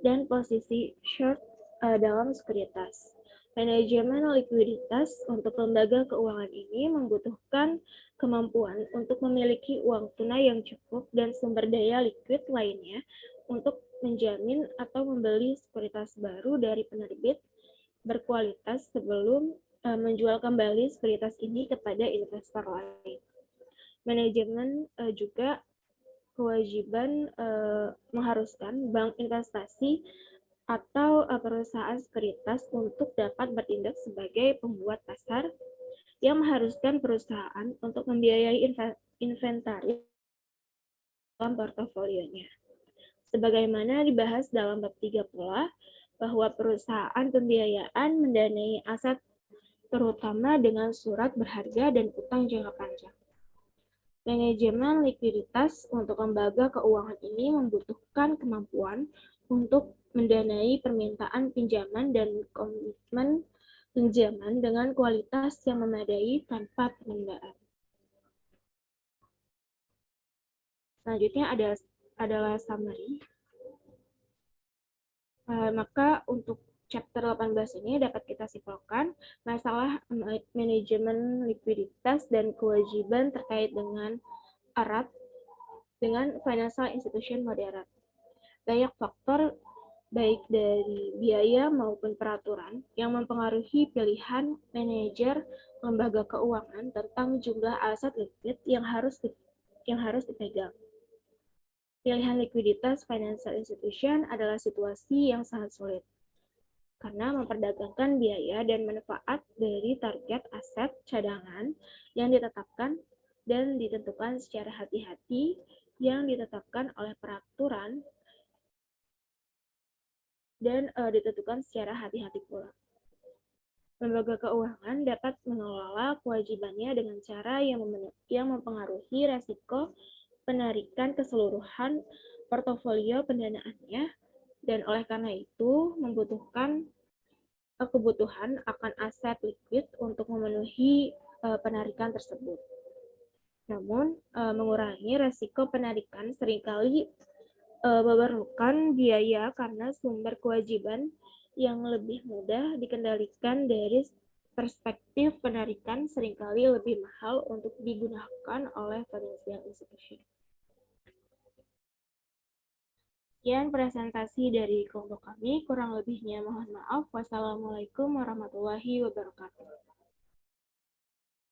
dan posisi short dalam sekuritas. Manajemen likuiditas untuk lembaga keuangan ini membutuhkan kemampuan untuk memiliki uang tunai yang cukup dan sumber daya likuid lainnya untuk menjamin atau membeli sekuritas baru dari penerbit berkualitas sebelum menjual kembali sekuritas ini kepada investor lain. Manajemen juga kewajiban mengharuskan bank investasi atau perusahaan sekuritas untuk dapat bertindak sebagai pembuat pasar yang mengharuskan perusahaan untuk membiayai inventaris dalam portofolionya. Sebagaimana dibahas dalam bab 3 pula, bahwa perusahaan pembiayaan mendanai aset terutama dengan surat berharga dan utang jangka panjang. Manajemen likuiditas untuk lembaga keuangan ini membutuhkan kemampuan untuk mendanai permintaan pinjaman dan komitmen pinjaman dengan kualitas yang memadai tanpa penundaan. Selanjutnya adalah summary. Maka untuk chapter 18 ini dapat kita simpulkan masalah manajemen likuiditas dan kewajiban terkait dengan erat dengan financial institution modern. Banyak faktor baik dari biaya maupun peraturan yang mempengaruhi pilihan manajer lembaga keuangan tentang jumlah aset likuid yang harus dipegang. Pilihan likuiditas financial institution adalah situasi yang sangat sulit karena memperdagangkan biaya dan manfaat dari target aset cadangan yang ditetapkan dan ditentukan secara hati-hati yang ditetapkan oleh peraturan dan ditentukan secara hati-hati pula. Lembaga keuangan dapat mengelola kewajibannya dengan cara yang mempengaruhi resiko penarikan keseluruhan portofolio pendanaannya, dan oleh karena itu membutuhkan kebutuhan akan aset likuid untuk memenuhi penarikan tersebut. Namun, mengurangi resiko penarikan seringkali memerlukan biaya karena sumber kewajiban yang lebih mudah dikendalikan dari perspektif penarikan seringkali lebih mahal untuk digunakan oleh financial institution. Sekian presentasi dari kelompok kami, kurang lebihnya mohon maaf. Wassalamualaikum warahmatullahi wabarakatuh.